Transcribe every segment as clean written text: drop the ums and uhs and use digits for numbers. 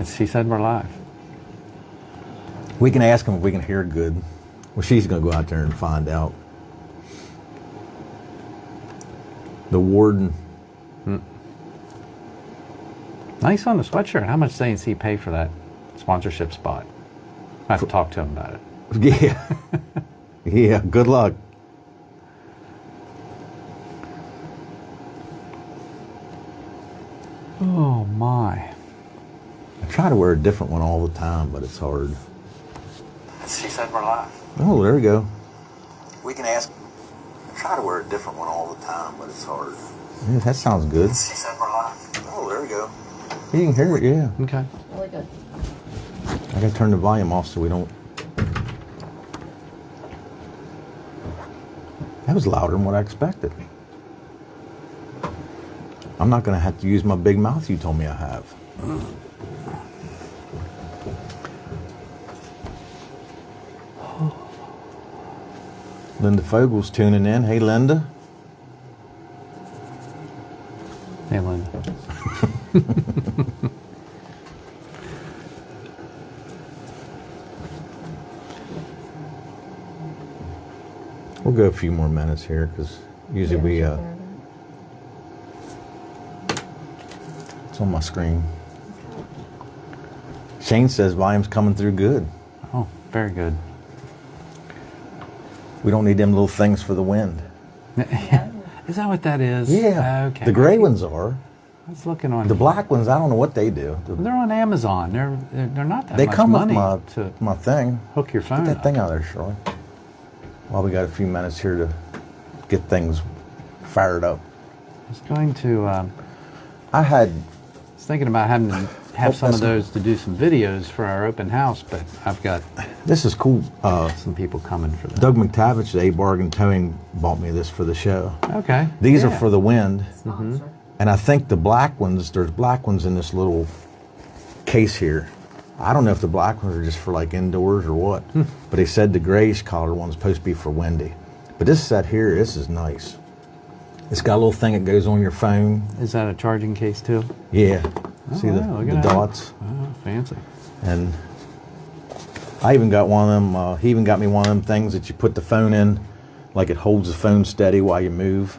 She said we're live. We can ask him if we can hear good. Well, she's going to go out there and find out. The warden. Nice on the sweatshirt. How much does A&C pay for that sponsorship spot? I have to talk to him about it. Yeah. Yeah, good luck. Oh, my. I try to wear a different one all the time, but it's hard. She said we're live. Oh, there we go. We can ask. I try to wear a different one all the time, but it's hard. Yeah, that sounds good. She said we're live. Oh, there we go. You can hear it, yeah. Okay. Really good. I gotta turn the volume off so we don't. That was louder than what I expected. I'm not gonna have to use my big mouth you told me I have. Linda Fogel's tuning in. Hey, Linda. Hey, Linda. We'll go a few more minutes here because usually we. It's on my screen. Shane says volume's coming through good. Oh, very good. We don't need them little things for the wind. Is that what that is? Yeah. Okay. The gray ones are. I was looking on. The black ones, I don't know what they do. They're on Amazon. They're not that They much come with money to my thing. hook your phone Get that up. thing out of there, Shirley. Well, we got a few minutes here to get things fired up. I was going to. I was thinking about having to have some of that's- those to do some videos for our open house, but I've got This is cool. some people coming for that. Doug McTavish at A Bargain Towing bought me this for the show. Okay. These are Yeah. for the wind. Sponsor. And I think the black ones, there's black ones in this little case here. I don't know if the black ones are just for like indoors or what, but they said the grayish collar one's supposed to be for windy. But this set here, this is nice. It's got a little thing that goes on your phone. Is that a charging case too? Yeah. See wow, look the at that. dots? Oh, fancy. And I even got one of them, he even got me one of them things that you put the phone in, like it holds the phone steady while you move.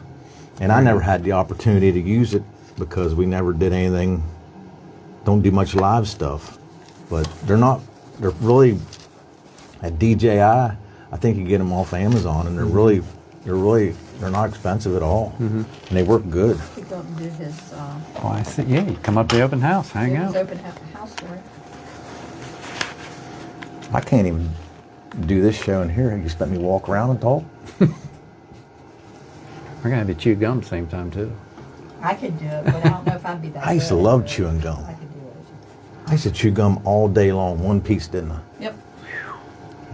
And I never had the opportunity to use it because we never did anything, don't do much live stuff. But they're really, at DJI, I think you get them off Amazon and they're not expensive at all. And they work good. He go up and do his, Well, I see. Yeah, you come up to the open house, hang his out. open house story. I can't even do this show in here. You just let me walk around and talk. We're gonna have to chew gum same time too. I could do it, but I don't know if I'd be that I used to good. love chewing gum. I could do it. I used to chew gum all day long, one piece, didn't I? Yep.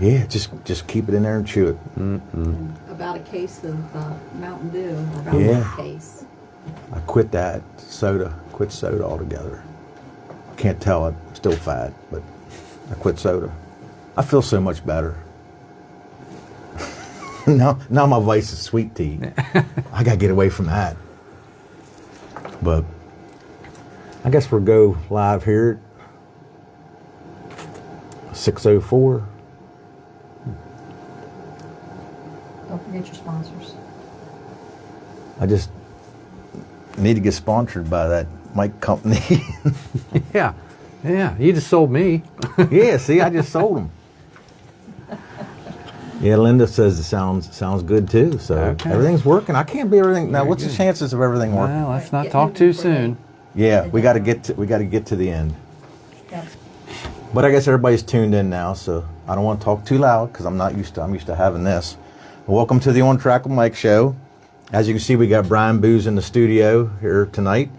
Yeah, just keep it in there and chew it. About a case of Mountain Dew, or about Yeah. one case. I quit soda altogether. Can't tell I'm still fat, but I quit soda. I feel so much better. now my vice is sweet tea. I gotta get away from that. But I guess we'll go live here at 6:04. Don't forget your sponsors. I just need to get sponsored by that mic company. Yeah, yeah. You just sold me. Yeah, see, I just sold them. Yeah, Linda says it sounds good too. So Okay. everything's working. I can't be everything. Now, Very what's good. the chances of everything working? Well, let's Right, not get talk moving too before soon. Yeah, we got to get to the end. Yep. But I guess everybody's tuned in now, so I don't want to talk too loud because I'm used to having this. Welcome to the On Track with Mike show. As you can see, we got Brian Booz in the studio here tonight.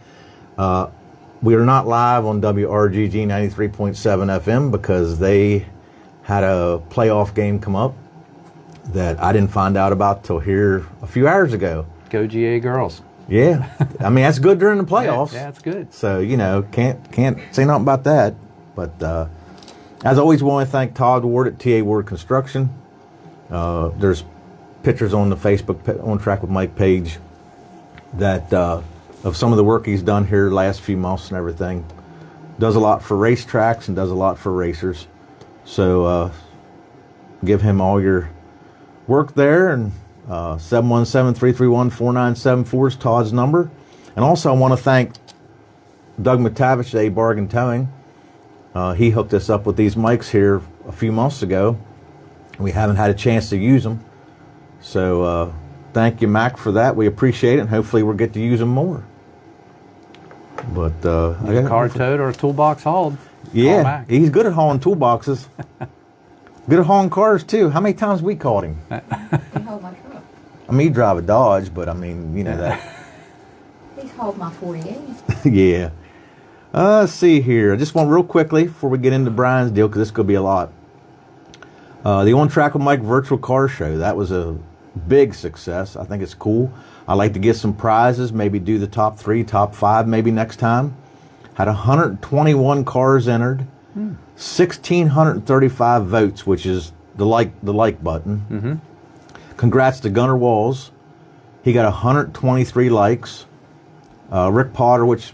We are not live on WRGG 93.7 FM because they had a playoff game come up that I didn't find out about till here a few hours ago. Go GA girls. Yeah, I mean that's good during the playoffs. Yeah, that's good. So can't say nothing about that. But as always, we want to thank Todd Ward at TA Ward Construction. There's pictures on the Facebook On Track with Mike page that of some of the work he's done here the last few months and everything. does a lot for racetracks and does a lot for racers. So give him all your work there. And 717-331-4974 is Todd's number. And also I want to thank Doug McTavish at A Bargain Towing. He hooked us up with these mics here a few months ago. We haven't had a chance to use them. So thank you, Mac, for that. We appreciate it, and hopefully we'll get to use them more. But I got a car towed or a toolbox hauled. Yeah, he's good at hauling toolboxes. Good at hauling cars, too. How many times we called him? He hauled my truck. I mean, he drive a Dodge, but I mean, you know that. He's hauled my 48. Yeah. Let's see here. I just want real quickly, before we get into Brian's deal, because this could be a lot. The On Track with Mike virtual car show, that was a big success. I think it's cool. I like to get some prizes, maybe do the top 3, top 5 maybe next time. Had 121 cars entered, 1,635 votes, which is the like button. Mm-hmm. Congrats to Gunnar Walls. He got 123 likes. Rick Potter, which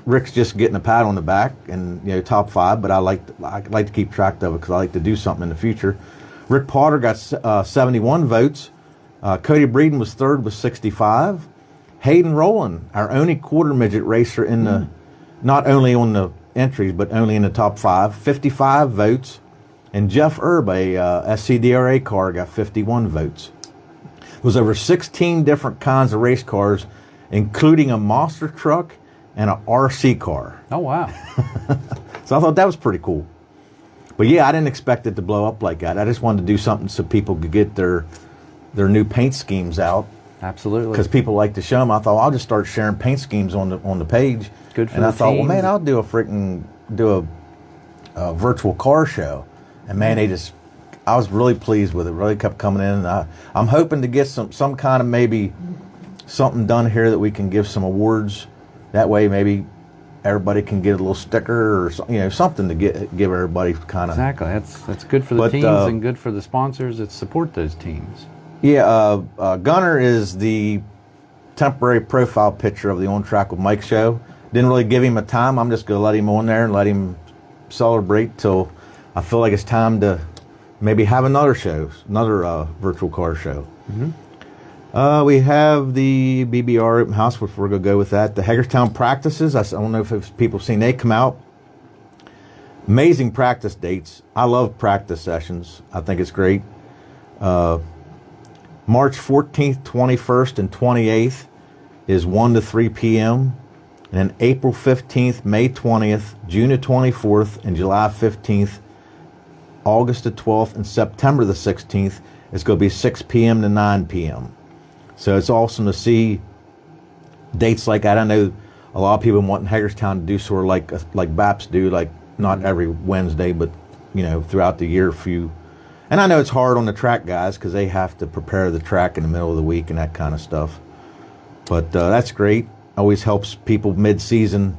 Rick's just getting a pat on the back, and top 5. But I like to keep track of it because I like to do something in the future. Rick Potter got 71 votes. Cody Breeden was 3rd with 65. Hayden Rowland, our only quarter midget racer in the, not only on the entries, but only in the top 5, 55 votes. And Jeff Erb, a SCDRA car, got 51 votes. There was over 16 different kinds of race cars, including a monster truck and an RC car. Oh, wow. So I thought that was pretty cool. But yeah, I didn't expect it to blow up like that. I just wanted to do something so people could get their new paint schemes out. Absolutely. Because people like to show them. I thought I'll just start sharing paint schemes on the page. Good for and the I thought, teams. well, man, I'll do a virtual car show. And man, I was really pleased with it. Really kept coming in. And I'm hoping to get some kind of maybe something done here that we can give some awards. That way, maybe everybody can get a little sticker or something to give everybody kind of. Exactly. That's good for the teams and good for the sponsors that support those teams. Yeah, Gunner is the temporary profile picture of the On Track with Mike show. Didn't really give him a time. I'm just going to let him on there and let him celebrate till I feel like it's time to maybe have another virtual car show. Mm-hmm. We have the BBR open house, which we're going to go with that. The Hagerstown practices, I don't know if people have seen, they come out. Amazing practice dates. I love practice sessions. I think it's great. March 14th, 21st, and 28th is 1 to 3 p.m. And then April 15th, May 20th, June the 24th, and July 15th, August the 12th, and September the 16th is going to be 6 p.m. to 9 p.m. So it's awesome to see dates like that. I know a lot of people want Hagerstown to do sort of like BAPS do, like not every Wednesday, but throughout the year a few. And I know it's hard on the track guys because they have to prepare the track in the middle of the week and that kind of stuff. But that's great. Always helps people mid-season,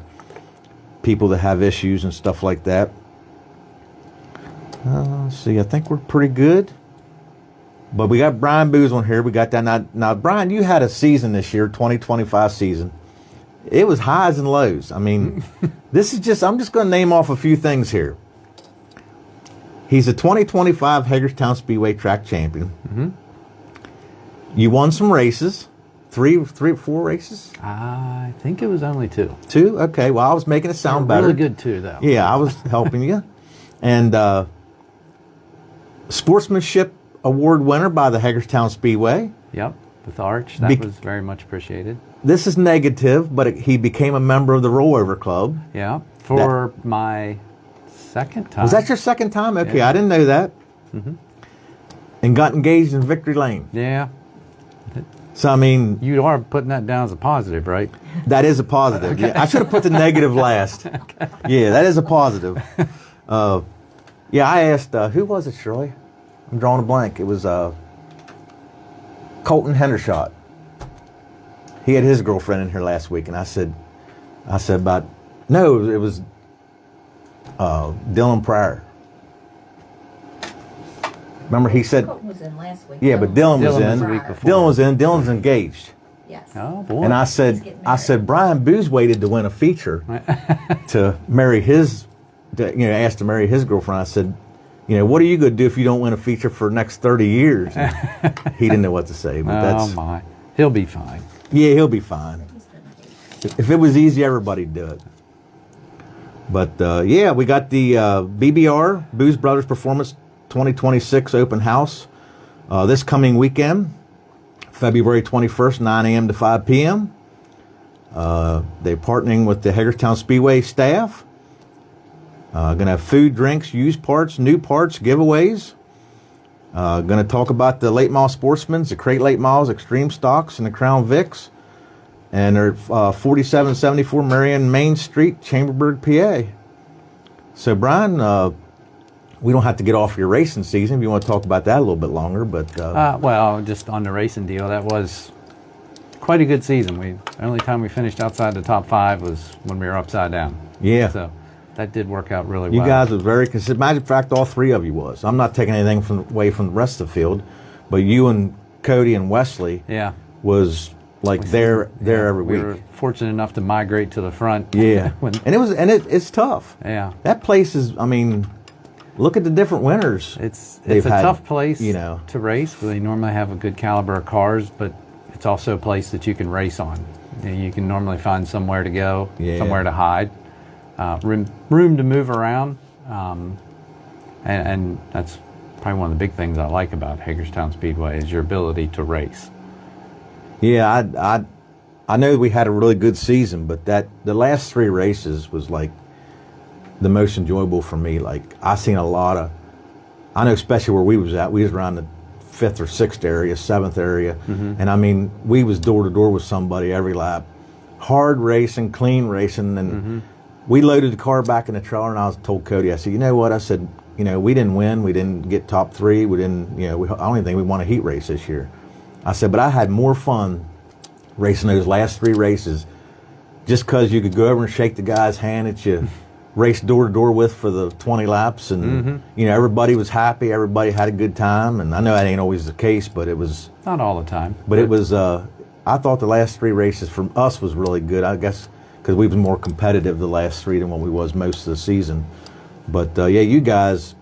people that have issues and stuff like that. Let's see, I think we're pretty good. But we got Brian Booz on here. We got that. Now, Brian, you had a season this year, 2025 season. It was highs and lows. I mean, I'm just going to name off a few things here. He's a 2025 Hagerstown Speedway track champion. Mm-hmm. You won some races. 4 races? I think it was only 2. 2? Okay. Well, I was making it sound better. Really good too, though. Yeah, I was helping you. And Sportsmanship Award winner by the Hagerstown Speedway. Yep, with Arch. That was very much appreciated. This is negative, but he became a member of the Rollover Club. Yeah, for my second time. Was that your second time? Okay, Yeah. I didn't know that. Mm-hmm. And got engaged in Victory Lane. Yeah. So, I mean... You are putting that down as a positive, right? That is a positive. Okay. Yeah, I should have put the negative last. Okay. Yeah, that is a positive. Yeah, I asked, who was it, Shirley? I'm drawing a blank. It was Colton Hendershot. He had his girlfriend in here last week, and I said no, it was Dylan Pryor. Remember he said... Colton was in last week. Yeah, but Dylan was Dylan was in. the week before. Dylan was in. Dylan's engaged. Yes. Oh boy. And I He's said, getting I said, Brian Booz waited to win a feature to marry his, asked to marry his girlfriend. I said, what are you going to do if you don't win a feature for the next 30 years? And he didn't know what to say, but Oh my, he'll be fine. yeah, he'll be fine. He's gonna be. If it was easy, everybody'd do it. But yeah, we got the BBR, Booz Brothers Performance 2026 open house this coming weekend, February 21st, 9 a.m. to 5 p.m. They're partnering with the Hagerstown Speedway staff. Going to have food, drinks, used parts, new parts, giveaways. Going to talk about the late model Sportsmans, the Crate Late Models, Extreme Stocks, and the Crown Vics. And they're 4774 Marion Main Street, Chamberburg, PA. So, Brian, we don't have to get off your racing season if you want to talk about that a little bit longer. But Well, just on the racing deal, that was quite a good season. The only time we finished outside the top 5 was when we were upside down. yeah, So that did work out really you well. guys were very consistent. Matter of fact, all 3 of you was. I'm not taking anything away from the rest of the field, but you and Cody and Wesley Yeah. was like there every We week. were fortunate enough to migrate to the front. Yeah, When- it's tough. yeah. That place is. I mean, look at the different winners. It's they've a had, tough place to to race. They normally have a good caliber of cars, but it's also a place that you can race on. You can normally find somewhere to go, Yeah. somewhere to hide, room to move around, and that's probably one of the big things I like about Hagerstown Speedway is your ability to race. Yeah, I know we had a really good season, but the last 3 races was like the most enjoyable for me. Like I seen a lot of, I know especially where we was at, we was around the 5th or 6th area, 7th area, and I mean we was door to door with somebody every lap, hard racing, clean racing, and we loaded the car back in the trailer, and I told Cody, I said, you know what, I said, we didn't win, we didn't get top 3, we didn't, I don't even think we won a heat race this year. I said, but I had more fun racing those last 3 races just because you could go over and shake the guy's hand that you raced door to door with for the 20 laps, and everybody was happy, everybody had a good time, and I know that ain't always the case, but it was Not all the time, but it was I thought the last 3 races from us was really good, I guess because we was more competitive the last 3 than what we was most of the season. But yeah, you guys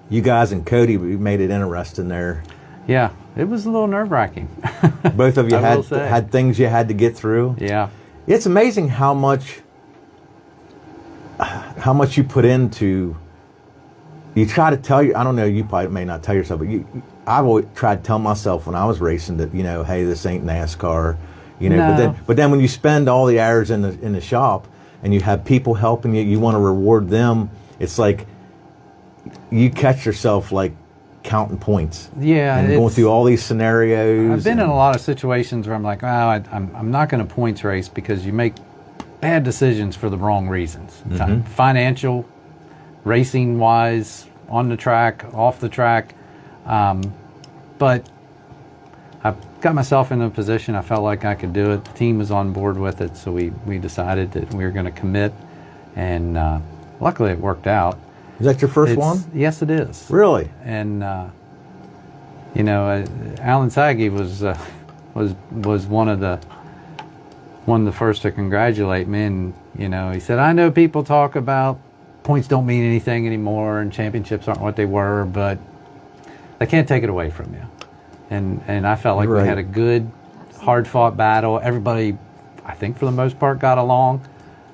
and Cody, we made it interesting there. Yeah, it was a little nerve-wracking. Both of you I will say. had things you had to get through. Yeah. It's amazing how much you put into. You try to tell I don't know, you probably may not tell yourself, but I've always tried to tell myself when I was racing that hey, this ain't NASCAR, No. But then when you spend all the hours in the shop and you have people helping you, you want to reward them. It's like you catch yourself like counting points. Yeah, and going through all these scenarios. I've been in a lot of situations where I'm like, I'm not going to points race because you make bad decisions for the wrong reasons. Financial, racing wise, on the track, off the track. But I got myself in a position I felt like I could do it. The team was on board with it, so we decided that we were going to commit, and luckily it worked out. Is that your first one? Yes, it is. Really? And Alan Saggy was one of the first to congratulate me, and he said, I know people talk about points don't mean anything anymore and championships aren't what they were, but they can't take it away from you. And I felt like Right. we had a good, hard-fought battle. Everybody, I think for the most part, got along.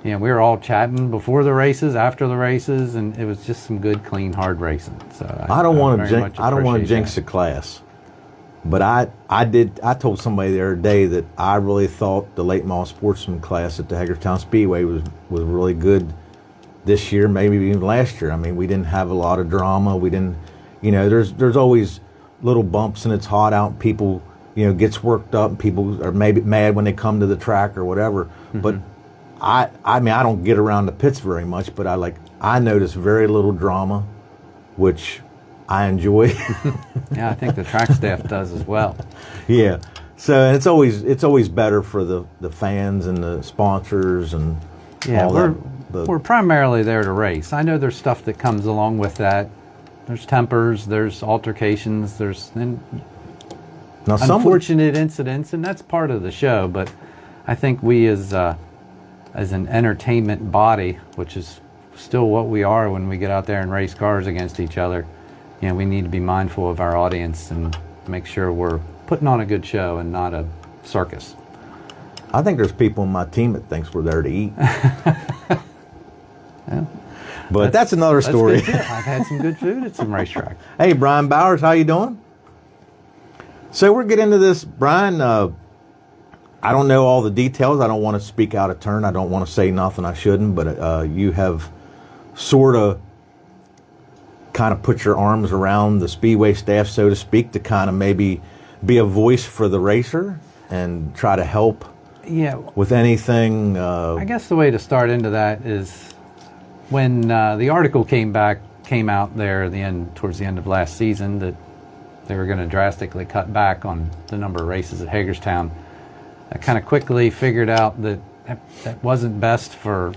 We were all chatting before the races, after the races, and it was just some good, clean, hard racing. So I don't want very to much I don't want to appreciate jinx that. the class, but I told somebody the other day that I really thought the late model sportsman class at the Hagerstown Speedway was really good this year, maybe even last year. I mean, we didn't have a lot of drama. We didn't, there's always little bumps and it's hot out. And people, gets worked up. And people are maybe mad when they come to the track or whatever. But I mean, I don't get around the pits very much, but I notice very little drama, which I enjoy. Yeah, I think the track staff does as well. Yeah. So and it's always better for the fans and the sponsors and Yeah, all we're that. we're primarily there to race. I know there's stuff that comes along with that. There's tempers, there's altercations, and Now, unfortunate incidents, and that's part of the show. But I think we as an entertainment body, which is still what we are when we get out there and race cars against each other, we need to be mindful of our audience and make sure we're putting on a good show and not a circus. I think there's people on my team that thinks we're there to eat. Yeah. But that's another story. That's good, too. I've had some good food at some racetracks. Hey, Brian Bowers, how you doing? So we're getting into this, Brian. I don't know all the details. I don't want to speak out of turn. I don't want to say nothing I shouldn't. But you have sort of kind of put your arms around the Speedway staff, so to speak, to kind of maybe be a voice for the racer and try to help with anything. I guess the way to start into that is when the article came out there towards the end of last season that they were going to drastically cut back on the number of races at Hagerstown. I kind of quickly figured out that wasn't best for,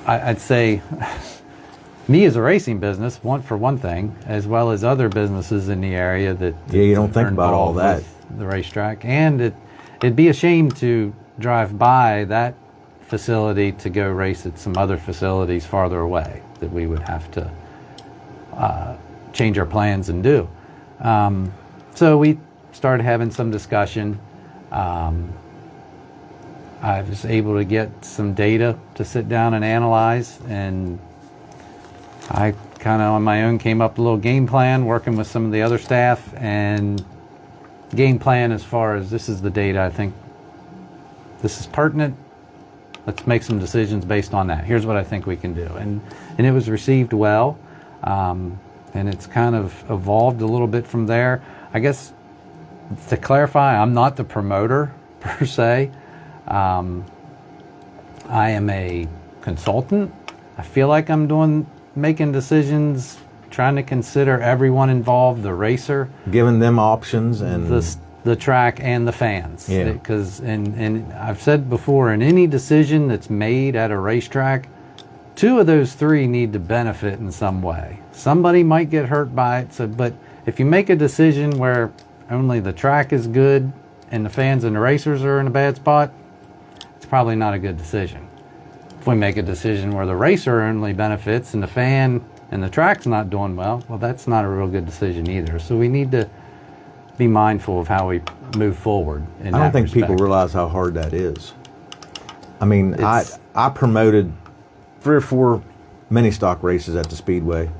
I'd say, me as a racing business, for one thing, as well as other businesses in the area that you don't think about all that. The racetrack, and it'd be a shame to drive by that facility to go race at some other facilities farther away that we would have to change our plans and do. So we started having some discussion. I was able to get some data to sit down and analyze, and I kind of on my own came up with a little game plan working with some of the other staff, and game plan as far as this is the data, I think this is pertinent. Let's make some decisions based on that. Here's what I think we can do. And it was received well. And it's kind of evolved a little bit from there. I guess to clarify, I'm not the promoter per se. I am a consultant. I feel like I'm making decisions, trying to consider everyone involved, the racer, giving them options, and the track and the fans. Yeah. Because and I've said before, in any decision that's made at a racetrack, two of those three need to benefit in some way. Somebody might get hurt by it, but if you make a decision where only the track is good and the fans and the racers are in a bad spot, it's probably not a good decision. If we make a decision where the racer only benefits and the fan and the track's not doing well, that's not a real good decision either. So we need to be mindful of how we move forward in that I don't think respect. people realize how hard that is. I mean, I promoted 3 or 4 mini stock races at the Speedway,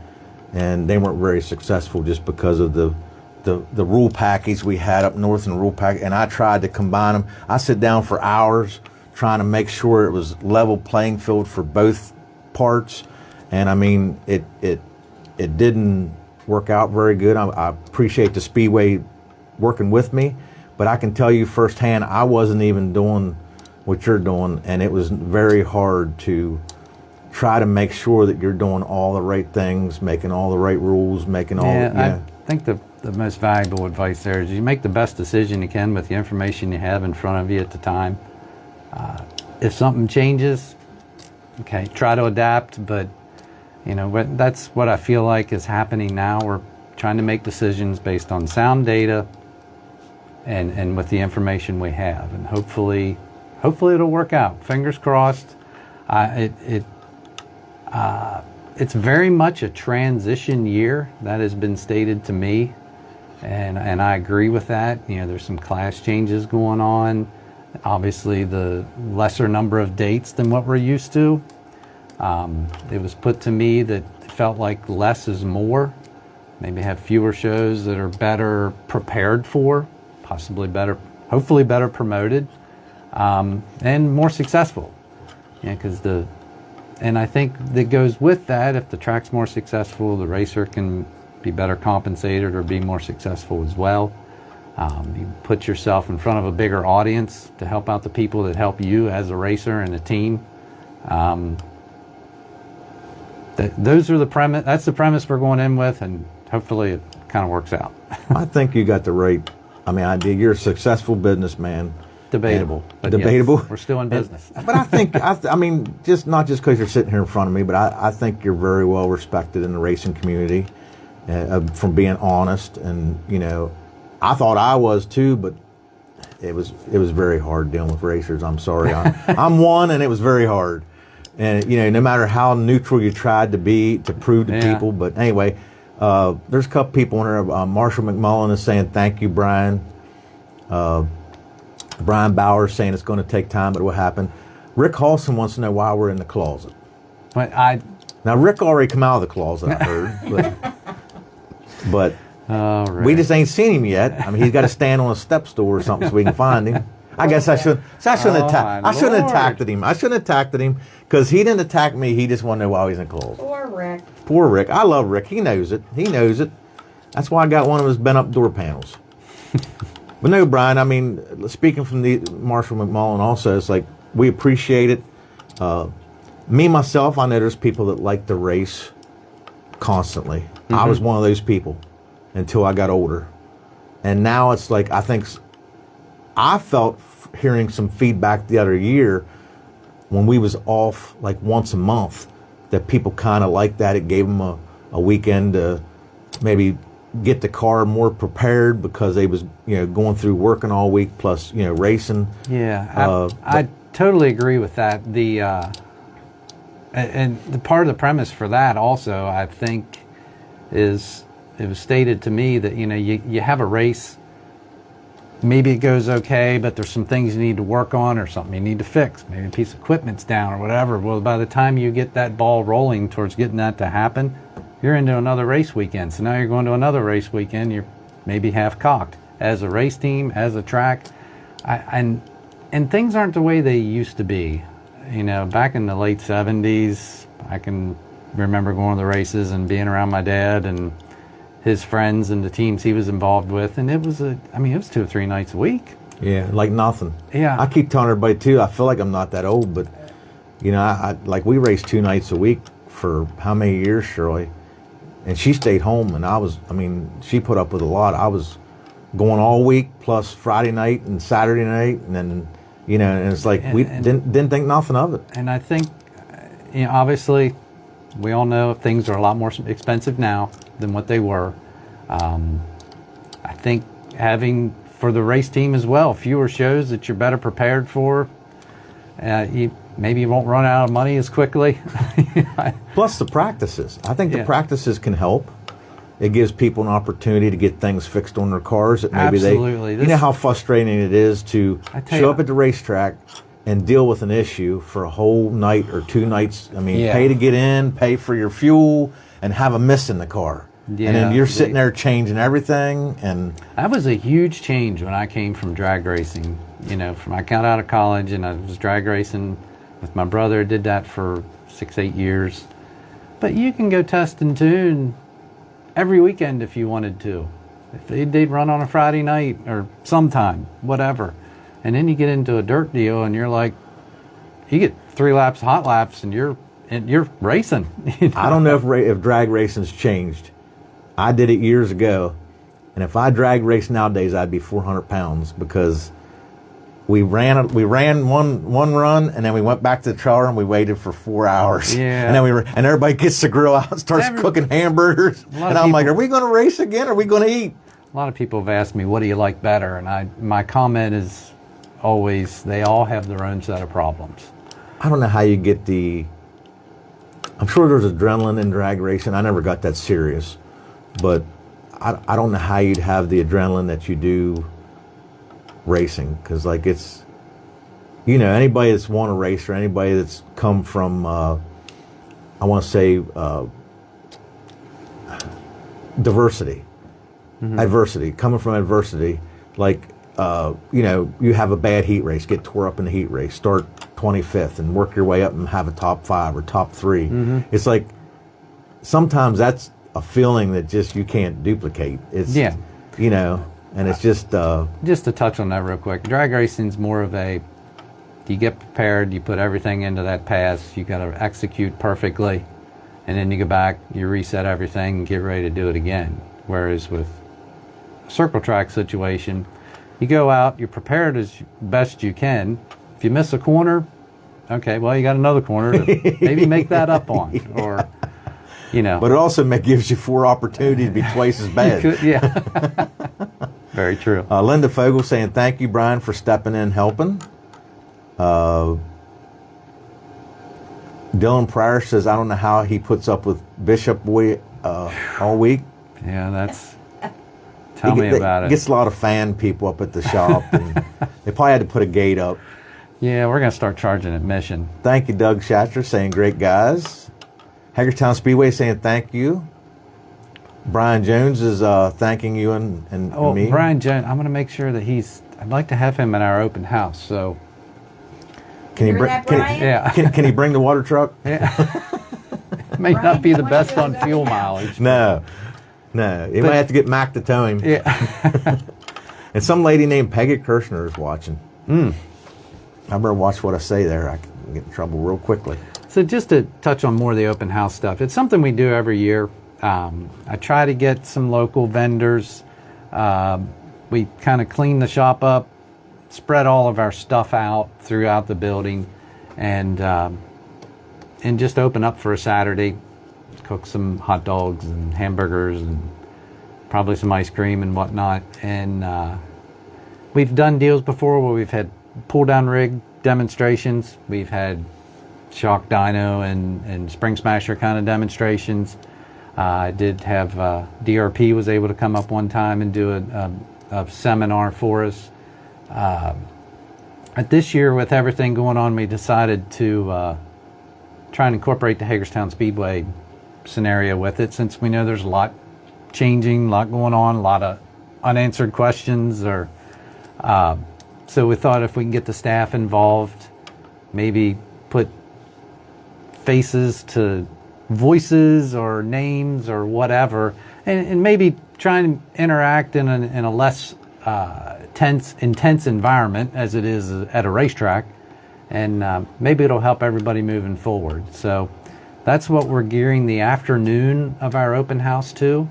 and they weren't very successful just because of the rule package we had up north and the rule package, and I tried to combine them. I sit down for hours trying to make sure it was level playing field for both parts, and I mean, it didn't work out very good. I appreciate the Speedway working with me, but I can tell you firsthand, I wasn't even doing what you're doing, and it was very hard to try to make sure that you're doing all the right things, making all the right rules, making all. I think the most valuable advice there is you make the best decision you can with the information you have in front of you at the time. If something changes, okay, try to adapt, but that's what I feel like is happening now. We're trying to make decisions based on sound data and with the information we have, and hopefully it'll work out. Fingers crossed. It's very much a transition year. That has been stated to me, and I agree with that. There's some class changes going on. Obviously, the lesser number of dates than what we're used to. It was put to me that it felt like less is more. Maybe have fewer shows that are better prepared for, possibly better, hopefully better promoted, and more successful. And I think that goes with that, if the track's more successful, the racer can be better compensated or be more successful as well. You put yourself in front of a bigger audience to help out the people that help you as a racer and a team. Those are the premise. That's the premise we're going in with, and hopefully it kind of works out. I think you got the right idea. You're a successful businessman. Debatable. But Debatable. yes, we're still in business. But I think, just not just because you're sitting here in front of me, but I think you're very well respected in the racing community from being honest. And, I thought I was too, but it was very hard dealing with racers. I'm sorry. I'm one, and it was very hard. And no matter how neutral you tried to be to prove to people, but anyway, there's a couple people in there. Marshall McMullen is saying thank you, Brian. Brian Bauer is saying it's going to take time, but it will happen. Rick Halson wants to know why we're in the closet. Now Rick already come out of the closet, I heard, but we just ain't seen him yet. I mean, he's got to stand on a step stool or something so we can find him. I guess I shouldn't attack. I shouldn't have attacked him. I shouldn't have attacked him because he didn't attack me. He just wanted to know why he's in the closet. Poor Rick. Poor Rick. I love Rick. He knows it. He knows it. That's why I got one of his bent up door panels. But no, Brian, I mean, speaking from the Marshall McMullen also, it's like we appreciate it. Me, myself, I know there's people that like to race constantly. Mm-hmm. I was one of those people until I got older. And now it's like, I felt hearing some feedback the other year when we was off like once a month that people kind of liked that. It gave them a weekend to maybe get the car more prepared because they was going through working all week plus racing. Yeah, I totally agree with that. And the part of the premise for that also, I think, is it was stated to me that you have a race. Maybe it goes okay, but there's some things you need to work on or something you need to fix. Maybe a piece of equipment's down or whatever. Well, by the time you get that ball rolling towards getting that to happen, you're into another race weekend. So now you're going to another race weekend. You're maybe half cocked as a race team, as a track, and things aren't the way they used to be. Back in the late 70s, I can remember going to the races and being around my dad and his friends and the teams he was involved with, and it was 2 or 3 nights a week. Yeah, like nothing. Yeah. I keep telling everybody too, I feel like I'm not that old, but I like we raced 2 nights a week for how many years, Shirley? And she stayed home, and she put up with a lot. I was going all week plus Friday night and Saturday night, and then and it's like we didn't think nothing of it. And I think obviously we all know things are a lot more expensive now than what they were. I think having for the race team as well fewer shows that you're better prepared for. Maybe you won't run out of money as quickly. Plus the practices. I think the practices can help. It gives people an opportunity to get things fixed on their cars that maybe Absolutely. You know how frustrating it is to show up at the racetrack and deal with an issue for a whole night or 2 nights. Pay to get in, pay for your fuel, and have a miss in the car. Yeah, and then you're sitting there changing everything. And that was a huge change when I came from drag racing. I got out of college and I was drag racing with my brother. Did that for 6-8 years. But you can go test and tune every weekend if you wanted to. If they'd run on a Friday night or sometime, whatever. And then you get into a dirt deal and you're like, you get 3 laps, hot laps, and you're racing. I don't know if drag racing's changed. I did it years ago, and if I drag race nowadays, I'd be 400 pounds because we ran one run, and then we went back to the trailer and we waited for 4 hours. Yeah. And everybody gets the grill out and starts cooking hamburgers, and I'm like, are we going to race again? Or are we going to eat? A lot of people have asked me, what do you like better? And my comment is always, they all have their own set of problems. I don't know how you get I'm sure there's adrenaline in drag racing. I never got that serious. But I don't know how you'd have the adrenaline that you do racing, because like it's, anybody that's won a race or anybody that's come from, I want to say, adversity, coming from adversity, like, you have a bad heat race, get tore up in the heat race, start 25th and work your way up and have a top 5 or top 3. Mm-hmm. It's like, sometimes that's a feeling that just you can't duplicate. It's and it's just to touch on that real quick. Drag racing's more of you get prepared, you put everything into that pass, you got to execute perfectly, and then you go back, you reset everything and get ready to do it again. Whereas with a circle track situation, you go out, you're prepared as best you can. If you miss a corner, okay, well, you got another corner to maybe make that up on, or But it also gives you 4 opportunities to be twice as bad. Yeah. Very true. Linda Fogel saying, thank you, Brian, for stepping in and helping. Dylan Pryor says, I don't know how he puts up with Bishop all week. Yeah, that's... Tell me about it. Gets a lot of fan people up at the shop. And they probably had to put a gate up. Yeah, we're going to start charging admission. Thank you, Doug Schatcher, saying, great guys. Hagerstown Speedway saying, thank you. Brian Jones is thanking you and me. Brian Jones, I'm going to make sure that I'd like to have him in our open house, so... Can he bring? Can he bring the water truck? Yeah. May not be the best on fuel mileage. No. You might have to get Mac to tow him. Yeah. And some lady named Peggy Kershner is watching. I better watch what I say there. I can get in trouble real quickly. So just to touch on more of the open house stuff, it's something we do every year. I try to get some local vendors. We kind of clean the shop up, spread all of our stuff out throughout the building, and just open up for a Saturday, cook some hot dogs and hamburgers and probably some ice cream and whatnot. And we've done deals before where we've had pull down rig demonstrations. We've had shock dyno and spring smasher kind of demonstrations. I did have DRP was able to come up one time and do a seminar for us. This year, with everything going on, we decided to try and incorporate the Hagerstown Speedway scenario with it, since we know there's a lot changing, a lot going on, a lot of unanswered questions. So we thought if we can get the staff involved, maybe put faces to voices or names or whatever, and maybe try and interact in a less intense environment as it is at a racetrack, and maybe it'll help everybody moving forward. So that's what we're gearing the afternoon of our open house to.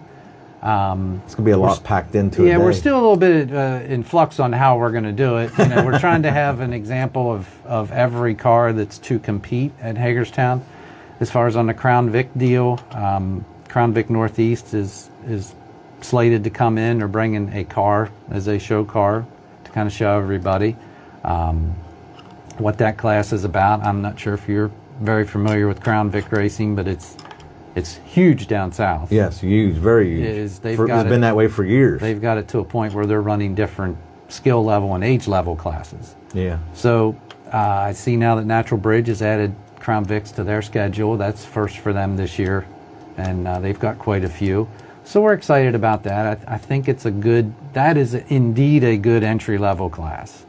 It's going to be a lot packed into it. Yeah, we're still a little bit in flux on how we're going to do it. We're trying to have an example of every car that's to compete at Hagerstown. As far as on the Crown Vic deal, Crown Vic Northeast is slated to come in or bring in a car as a show car to kind of show everybody what that class is about. I'm not sure if you're very familiar with Crown Vic racing, but it's huge down south. Yes, huge, very huge. It's been that way for years. They've got it to a point where they're running different skill level and age level classes. Yeah. So I see now that Natural Bridge has added Crown Vics to their schedule. That's first for them this year, and they've got quite a few. So we're excited about that. I think that is indeed a good entry-level class.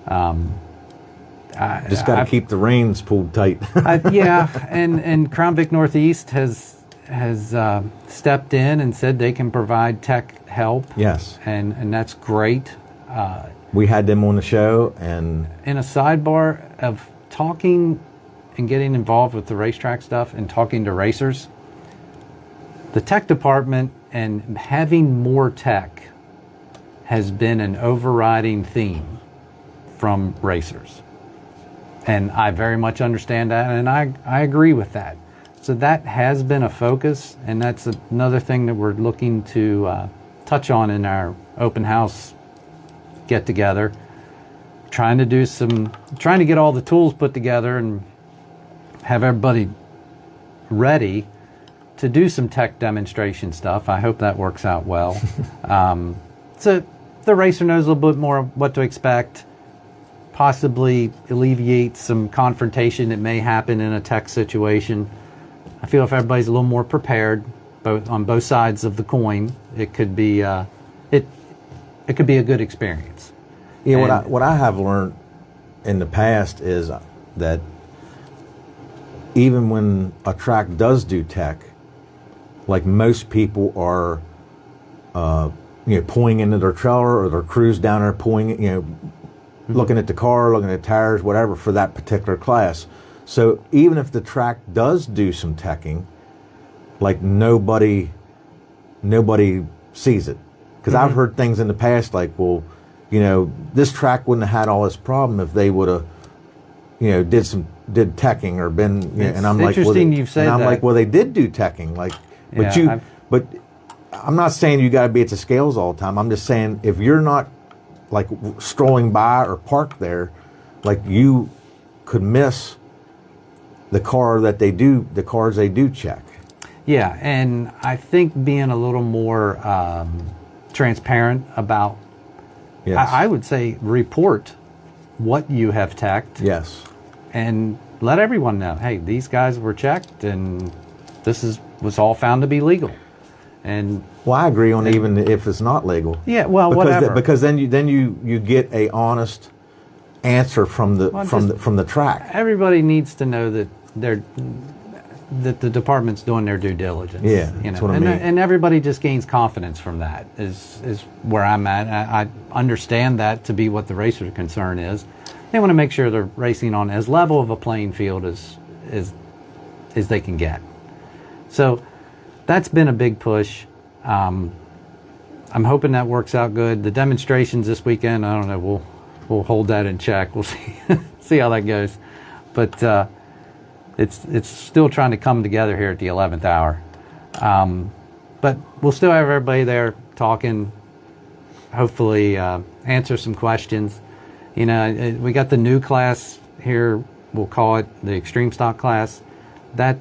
Just got to keep the reins pulled tight. Yeah, and Crown Vic Northeast has stepped in and said they can provide tech help. Yes. And that's great. We had them on the show, and in a sidebar of talking and getting involved with the racetrack stuff and talking to racers, the tech department and having more tech has been an overriding theme from racers. And I very much understand that, and I agree with that. So that has been a focus, and that's another thing that we're looking to touch on in our open house get together. Trying to get all the tools put together and have everybody ready to do some tech demonstration stuff. I hope that works out well. So the racer knows a little bit more what to expect, possibly alleviate some confrontation that may happen in a tech situation. I feel if everybody's a little more prepared, on both sides of the coin, it could be it could be a good experience. Yeah, what I have learned in the past is that even when a track does do tech, like most people are, pulling into their trailer or their crews down there pulling, looking at the car, looking at tires, whatever for that particular class. So even if the track does do some teching, like nobody sees it, because I've heard things in the past like, well, this track wouldn't have had all this problem if they would have, did teching or been. And I'm like, interesting you say that. And I'm like, well, they did do teching, like, but I'm not saying you got to be at the scales all the time. I'm just saying if you're not like strolling by or parked there, like you could miss the cars they do check. Yeah, and I think being a little more transparent about, Yes. I would say, report what you have checked. Yes. And let everyone know, hey, these guys were checked, and this was all found to be legal. And Well, I agree on even if it's not legal. yeah, well, Because whatever. because then you get a honest answer from the track. Everybody needs to know that that the department's doing their due diligence. Yeah, you know, that's what I mean. And everybody just gains confidence from that. Is where I'm at. I understand that to be what the racer's concern is. They want to make sure they're racing on as level of a playing field as they can get. So that's been a big push. I'm hoping that works out good. The demonstrations this weekend, I don't know. We'll hold that in check. We'll see how that goes. But it's still trying to come together here at the 11th hour. But we'll still have everybody there talking. Hopefully, answer some questions. You know, we got the new class here. We'll call it the Extreme Stock class. That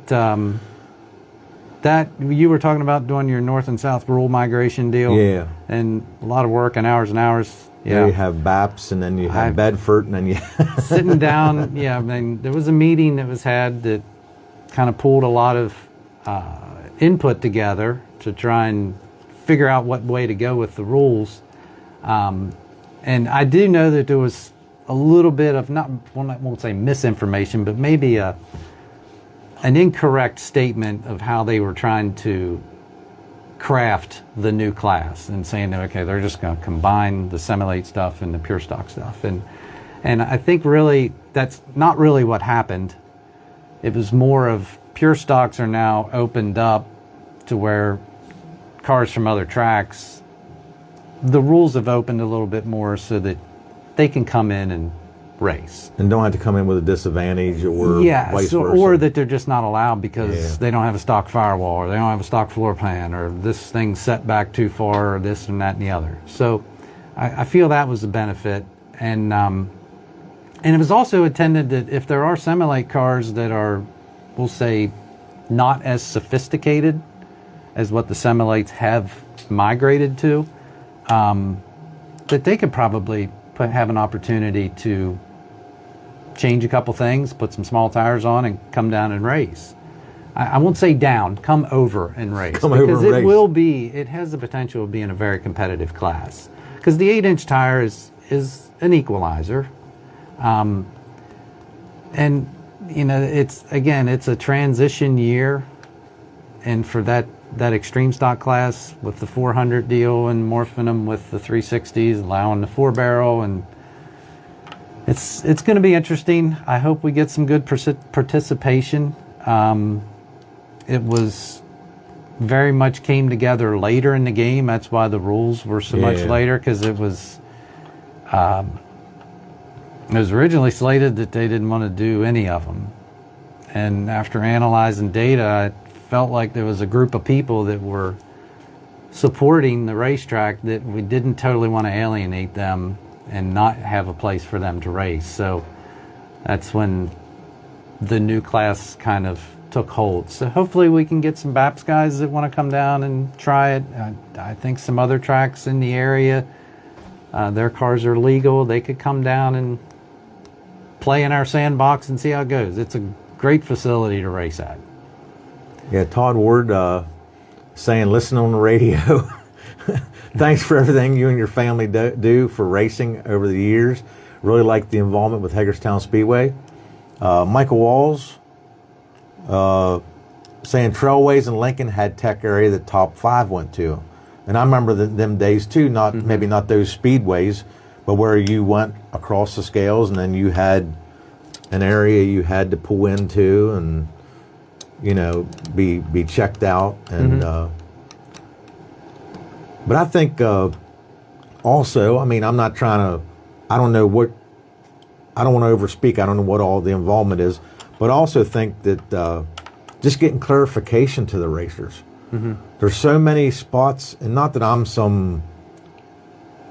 you were talking about doing your north and south rule migration deal. Yeah. And a lot of work and hours and hours. Yeah. You have BAPS, and then you have Bedford, and then you sitting down. Yeah, I mean, there was a meeting that was had that kind of pulled a lot of input together to try and figure out what way to go with the rules. And I do know that there was a little bit of I won't say misinformation, but maybe an incorrect statement of how they were trying to craft the new class and saying, okay, they're just going to combine the Semilate stuff and the pure stock stuff. And I think really that's not really what happened. It was more of pure stocks are now opened up to where cars from other tracks, the rules have opened a little bit more so that they can come in and race. And don't have to come in with a disadvantage or vice versa. Or that they're just not allowed because they don't have a stock firewall, or they don't have a stock floor plan, or this thing's set back too far, or this and that and the other. So I feel that was a benefit. And it was also intended that if there are Semilate cars that are, we'll say, not as sophisticated as what the Semilates have migrated to, that they could probably have an opportunity to change a couple things, put some small tires on, and come down and race. I won't say down, come over and race. Because it has the potential of being a very competitive class. Because the 8-inch tire is an equalizer. And, you know, it's a transition year. And for that extreme stock class with the 400 deal and morphing them with the 360s, allowing the 4-barrel, and it's going to be interesting. I hope we get some good participation. It was very much came together later in the game. That's why the rules were so much later, because it was originally slated that they didn't want to do any of them. And after analyzing data, I felt like there was a group of people that were supporting the racetrack that we didn't totally want to alienate them and not have a place for them to race. So that's when the new class kind of took hold. So hopefully we can get some BAPS guys that want to come down and try it. I think some other tracks in the area, their cars are legal. They could come down and play in our sandbox and see how it goes. It's a great facility to race at. Yeah, Todd Ward saying, listen on the radio. Thanks for everything you and your family do for racing over the years. Really like the involvement with Hagerstown Speedway. Michael Walls saying Trailways in Lincoln had tech area that top 5 went to. And I remember them days too, maybe not those speedways, but where you went across the scales and then you had an area you had to pull into and, you know, be checked out. And but I think also, I mean, I'm not trying to, I don't want to overspeak. I don't know what all the involvement is, but I also think that just getting clarification to the racers. There's so many spots, and not that I'm some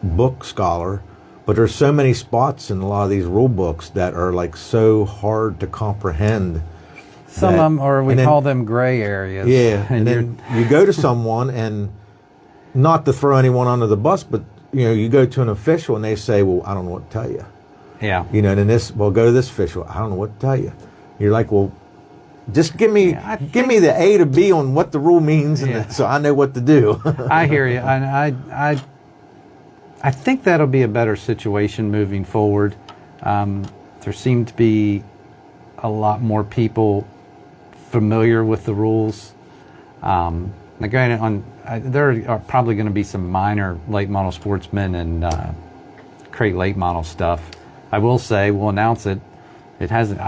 book scholar, but there's so many spots in a lot of these rule books that are like so hard to comprehend. Some of them, or we and then- call them gray areas. Yeah, and you're- then you go to someone, and not to throw anyone under the bus, but you go to an official and they say, "Well, I don't know what to tell you." yeah. And then go to this official. I don't know what to tell you. You're like, well, just give me I give me the A to B on what the rule means, and Yeah. so I know what to do. I hear you, and I think that'll be a better situation moving forward. There seem to be a lot more people familiar with the rules. Now, granted, there are probably going to be some minor late model sportsmen and crate late model stuff. I will say, we'll announce it. It hasn't.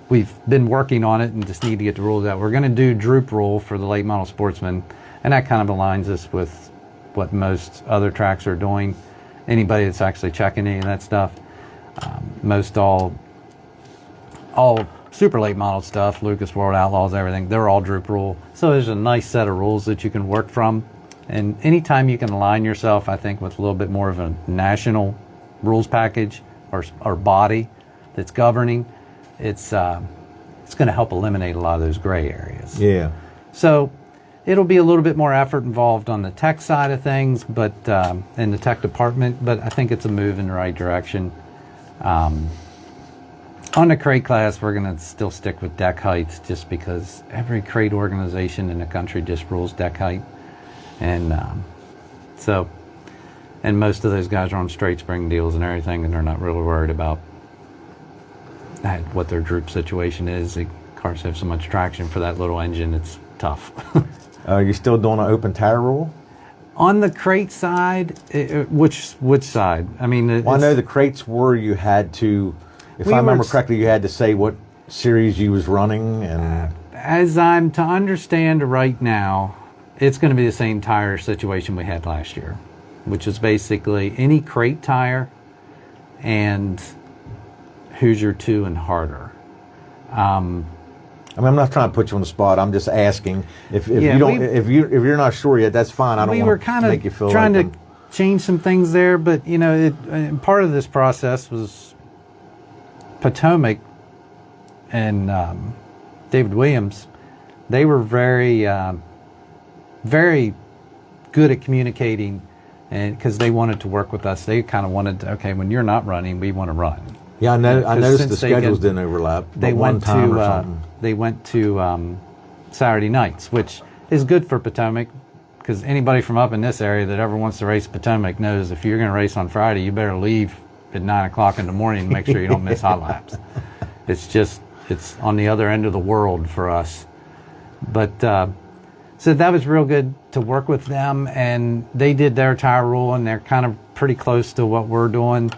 We've been working on it and just need to get the rules out. We're going to do droop rule for the late model sportsman, and that kind of aligns us with what most other tracks are doing. Anybody that's actually checking any of that stuff, most all super late model stuff, Lucas World Outlaws, everything, they're all droop rule. So there's a nice set of rules that you can work from. And anytime you can align yourself, I think, with a little bit more of a national rules package or body that's governing, it's going to help eliminate a lot of those gray areas. Yeah. So it'll be a little bit more effort involved on the tech side of things, but in the tech department, but I think it's a move in the right direction. On the crate class, we're going to still stick with deck heights just because every crate organization in the country just rules deck height. And and most of those guys are on straight spring deals and everything, and they're not really worried about what their droop situation is. The cars have so much traction for that little engine, it's tough. Are you still doing an open tire rule? On the crate side, which side? I mean, Well, I know the crates were you had to, if We I were remember s- correctly, you had to say what series you was running, and as I'm to understand right now, it's going to be the same tire situation we had last year, which is basically any crate tire and Hoosier 2 and harder. I mean, I'm not trying to put you on the spot. I'm just asking if Yeah, you don't we- if you're not sure yet, that's fine. I don't We were want kind to make you feel of trying like to change some things there, but part of this process was Potomac and David Williams. They were very very good at communicating, and because they wanted to work with us, they kind of wanted to, okay, when you're not running, we want to run. Yeah, I know. I 'Cause noticed since the they schedules get- didn't overlap. They but one went time or to something. they went to Saturday nights, which is good for Potomac, because anybody from up in this area that ever wants to race Potomac knows if you're going to race on Friday, you better leave at 9 o'clock in the morning and make sure you don't miss hot laps. It's on the other end of the world for us. But so that was real good to work with them, and they did their tire rule, and they're kind of pretty close to what we're doing.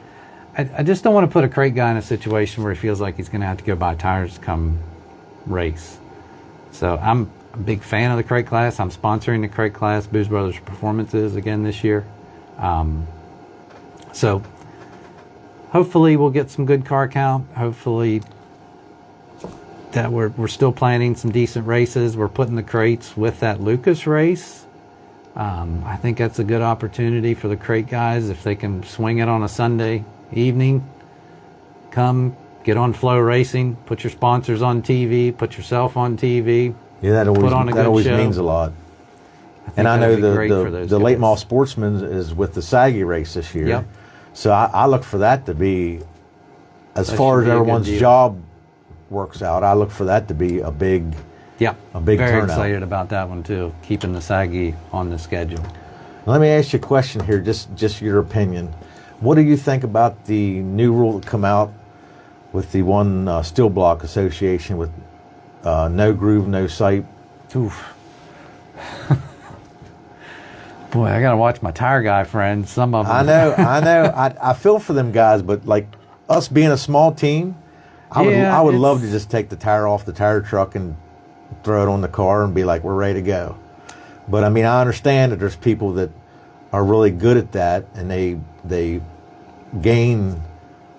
I just don't want to put a crate guy in a situation where he feels like he's going to have to go buy tires to come race. So I'm a big fan of the crate class. I'm sponsoring the crate class, Booz Brothers Performances, again this year. So hopefully we'll get some good car count. Hopefully that we're still planning some decent races. We're putting the crates with that Lucas race. I think that's a good opportunity for the crate guys if they can swing it on a Sunday evening. Come get on Flow Racing, put your sponsors on TV, put yourself on TV. Yeah, that on a good always show. means a lot. think And I know that'd be great for those the late guys. model sportsman is with the Saggy race this year. Yep. So I look for that to be, as That far should as be a good everyone's deal. job works out, I look for that to be a big. Yeah, A big very turnout. excited about that one too. Keeping the Saggy on the schedule. Let me ask you a question here, just your opinion. What do you think about the new rule that come out with the one steel block association with no groove, no sight? Oof. Boy, I gotta watch my tire guy friends. Some of them. I know. I feel for them guys, but like us being a small team, I Yeah, would love it's- to just take the tire off the tire truck and throw it on the car and be like, we're ready to go. But I mean, I understand that there's people that are really good at that, and they gain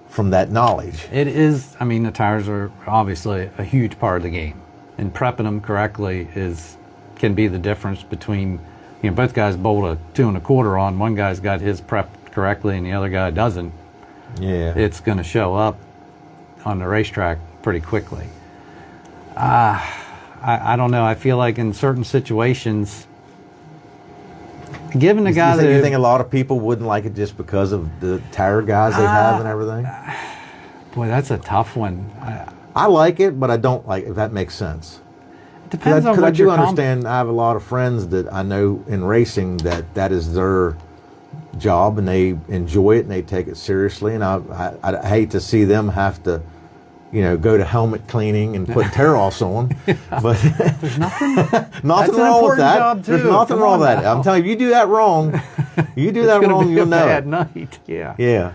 from that knowledge. It is. I mean, the tires are obviously a huge part of the game, and prepping them correctly can be the difference between, both guys bolt a 2 1/4 on. One guy's got his prepped correctly and the other guy doesn't. Yeah. It's going to show up on the racetrack pretty quickly. I don't know. I feel like in certain situations, given the guy You think a lot of people wouldn't like it just because of the tire guys they have and everything? Boy, that's a tough one. I like it, but I don't like it, if that makes sense. It depends on what I do you're understand. I have a lot of friends that I know in racing that is their job and they enjoy it and they take it seriously. And I hate to see them have to, go to helmet cleaning and put tear-offs on. But There's nothing. nothing wrong with that. There's nothing wrong with that. I'm telling you, do that wrong. You do that wrong, you'll know. Bad night. Yeah. Yeah.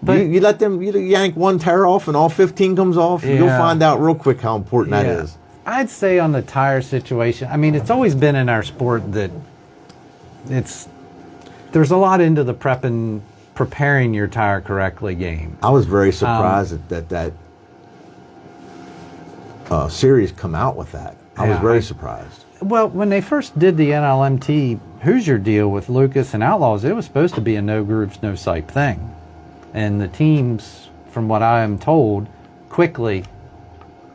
But you let them, you yank one tire off and all 15 comes off, you'll Yeah. find out real quick how important that Yeah. is. I'd say on the tire situation, I mean, it's always been in our sport that there's a lot into the preparing your tire correctly game. I was very surprised that series come out with that. I was Yeah, very surprised. Well, when they first did the NLMT Hoosier deal with Lucas and Outlaws, it was supposed to be a no grooves, no sipe thing. And the teams, from what I am told, quickly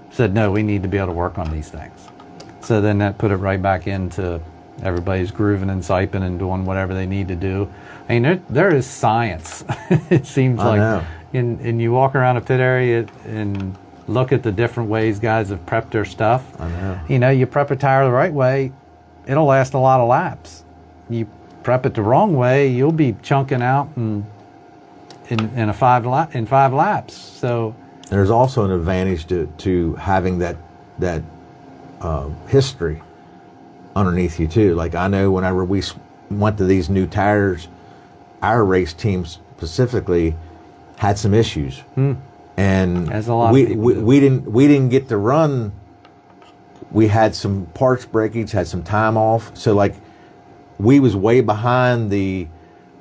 said, no, we need to be able to work on these things. So then that put it right back into everybody's grooving and siping and doing whatever they need to do. I mean, there is science, it seems I like. know. And you walk around a pit area and look at the different ways guys have prepped their stuff. I know. You prep a tire the right way, it'll last a lot of laps. You prep it the wrong way, you'll be chunking out in 5 laps. So There's also an advantage to having that history underneath you too. Like I know whenever we went to these new tires, our race team specifically had some issues, and As a lot of people do. we didn't get to run. We had some parts breakage, had some time off, so like we was way behind the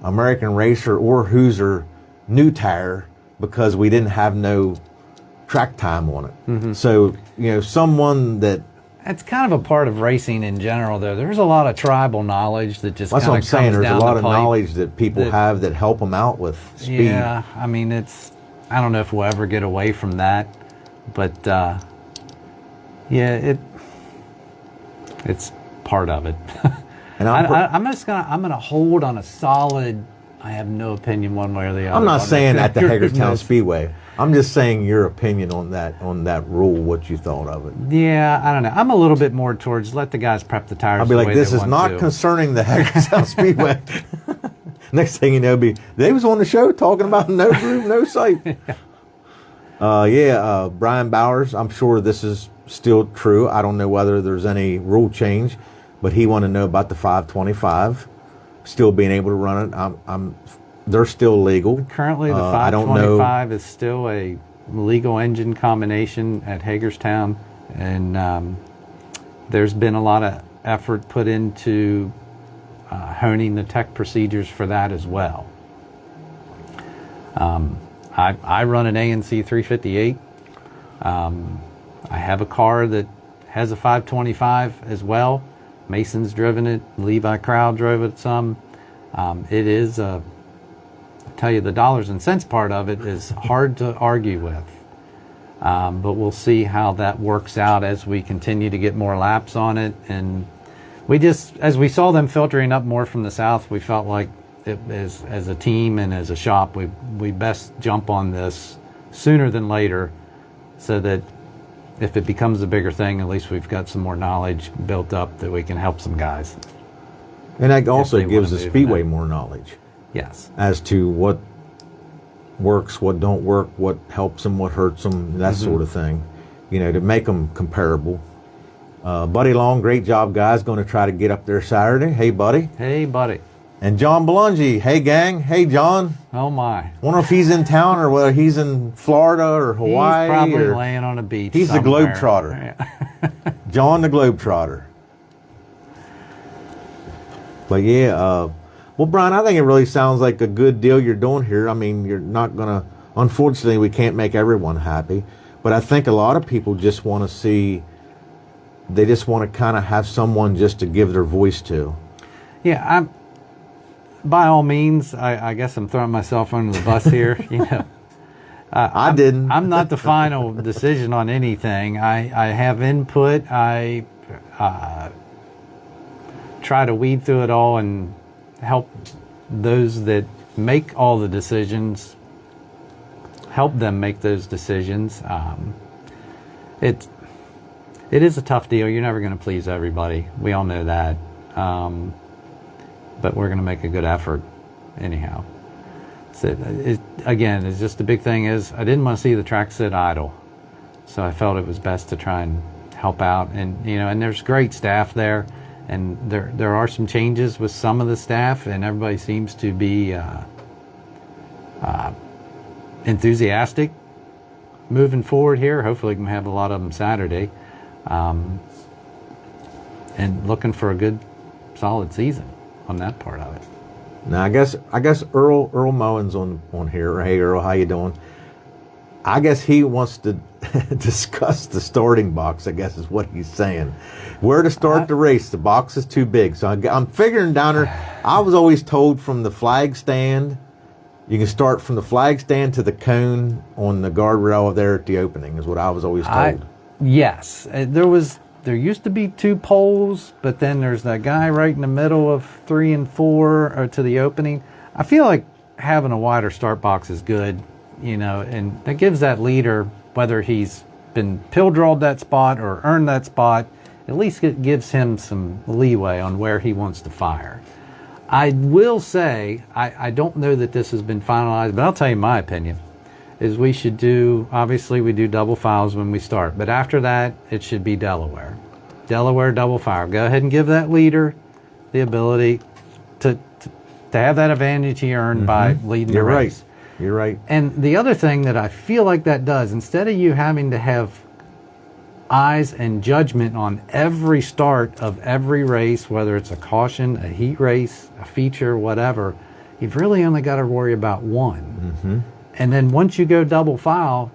American Racer or Hoosier new tire because we didn't have no track time on it. Mm-hmm. So someone that that's kind of a part of racing in general, though. There's a lot of tribal knowledge that just that's kind what of I'm saying. comes There's a down lot the of pipe. knowledge that people that- have that help them out with speed. Yeah, I mean, I don't know if we'll ever get away from that, but yeah, it's part of it. And I'm gonna hold on a solid. I have no opinion one way or the other. I'm not on saying that. at the Hagerstown Speedway. I'm just saying your opinion on that rule, what you thought of it. Yeah, I don't know. I'm a little bit more towards let the guys prep the tires. I'll be the like, way this they is want not to. concerning the Hagerstown Speedway. Next thing you know, they was on the show talking about no groove, no sight. Brian Bowers, I'm sure this is still true. I don't know whether there's any rule change, but he wanted to know about the 525 still being able to run it. They're still legal. Currently, the I don't know. 525 is still a legal engine combination at Hagerstown, and there's been a lot of effort put into honing the tech procedures for that as well. I run an ANC 358. I have a car that has a 525 as well. Mason's driven it. Levi Crowd drove it some. It is I'll tell you, the dollars and cents part of it is hard to argue with. But we'll see how that works out as we continue to get more laps on it. And as we saw them filtering up more from the south, we felt like as a team and as a shop, we best jump on this sooner than later, so that if it becomes a bigger thing, at least we've got some more knowledge built up that we can help some guys. And that also they gives the wanna move Speedway that. more knowledge Yes. as to what works, what don't work, what helps them, what hurts them, that sort of thing, to make them comparable. Buddy Long, great job, guys. Going to try to get up there Saturday. Hey, buddy. Hey, buddy. And John Belungi. Hey, gang. Hey, John. Oh, my. Wonder if he's in town or whether he's in Florida or Hawaii. He's probably or laying on a beach. He's the somewhere. Globetrotter. Yeah. John the Globetrotter. But yeah, well, Brian, I think it really sounds like a good deal you're doing here. I mean, you're not going to, unfortunately, we can't make everyone happy. But I think a lot of people just want to see they just want to kind of have someone just to give their voice to. Yeah, by all means, I guess I'm throwing myself under the bus here. I didn't. I'm not the final decision on anything. I have input. I try to weed through it all and help those that make all the decisions, help them make those decisions. It is a tough deal. You're never going to please everybody. We all know that. But we're going to make a good effort anyhow. So again, it's just the big thing is I didn't want to see the track sit idle. So I felt it was best to try and help out. And, and there's great staff there. And there are some changes with some of the staff, and everybody seems to be enthusiastic moving forward here. Hopefully we can have a lot of them Saturday. And looking for a good, solid season on that part of it. Now I guess Earl Moen's on here. Hey Earl, how you doing? I guess he wants to discuss the starting box, I guess is what he's saying. Where to start the race. The box is too big. So I'm figuring down there, I was always told from the flag stand, you can start from the flag stand to the cone on the guardrail there at the opening is what I was always told. Yes. There used to be 2 poles, but then there's that guy right in the middle of 3 and 4 or to the opening. I feel like having a wider start box is good, and that gives that leader, whether he's been pill drawed that spot or earned that spot, at least it gives him some leeway on where he wants to fire. I will say, I don't know that this has been finalized, but I'll tell you my opinion, is we should obviously we do double files when we start, but after that, it should be Delaware. Delaware double file. Go ahead and give that leader the ability to have that advantage he earned by leading the race. You're right. And the other thing that I feel like that does, instead of you having to have eyes and judgment on every start of every race, whether it's a caution, a heat race, a feature, whatever, you've really only got to worry about one. And then once you go double file,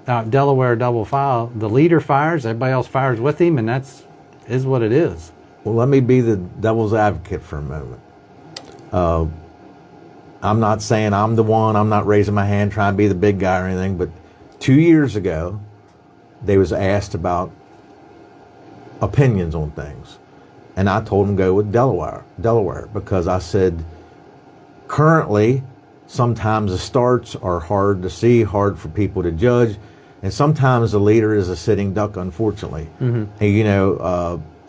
Delaware double file, the leader fires, everybody else fires with him, and is what it is. Well, let me be the devil's advocate for a moment. I'm not saying I'm the one, I'm not raising my hand trying to be the big guy or anything, but 2 years ago, they was asked about opinions on things. And I told them go with Delaware, because I said, currently, sometimes the starts are hard to see, hard for people to judge, and sometimes the leader is a sitting duck, unfortunately. And,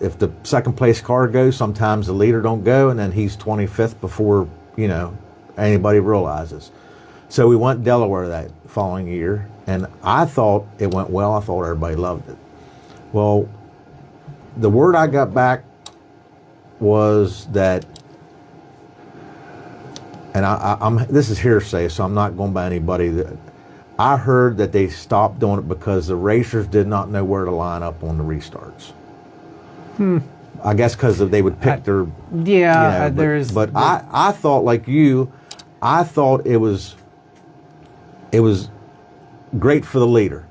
if the second place car goes, sometimes the leader don't go, and then he's 25th before, anybody realizes. So we went Delaware that following year, and I thought it went well. I thought everybody loved it. Well, the word I got back was that, and I'm this is hearsay, so I'm not going by anybody. That I heard that they stopped doing it because the racers did not know where to line up on the restarts. I guess because they would pick their... Yeah, But I thought, like you, I thought it was great for the leader.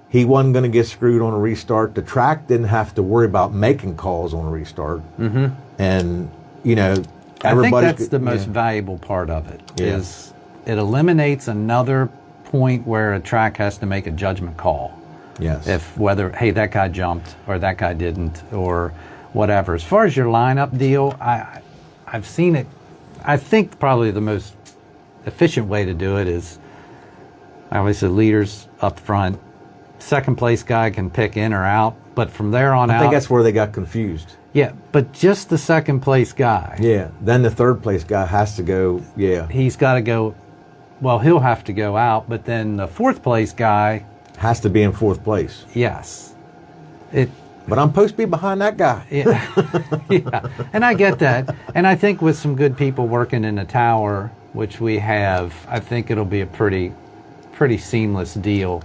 He wasn't going to get screwed on a restart. The track didn't have to worry about making calls on a restart. And, I think that's the most valuable part of it, is it eliminates another point where a track has to make a judgment call. Yes. Hey, that guy jumped or that guy didn't or whatever. As far as your lineup deal, I've seen it. I think probably the most efficient way to do it is obviously leaders up front. Second place guy can pick in or out, but from there on out. I think that's where they got confused. Yeah, but just the second place guy. Yeah, then the third place guy has to go, He's got to go, he'll have to go out, but then the fourth place guy. Has to be in fourth place. Yes. But I'm supposed to be behind that guy. Yeah, and I get that. And I think with some good people working in the tower, which we have, I think it'll be a pretty seamless deal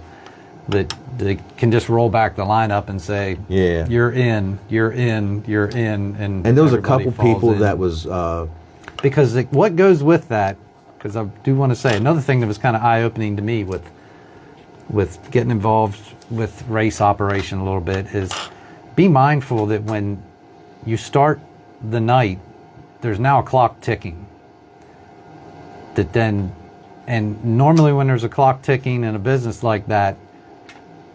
that they can just roll back the lineup and say, you're in. And there was a couple people that was... because what goes with that, because I do want to say, another thing that was kind of eye-opening to me with getting involved with race operation a little bit is be mindful that when you start the night, there's now a clock ticking. And normally when there's a clock ticking in a business like that,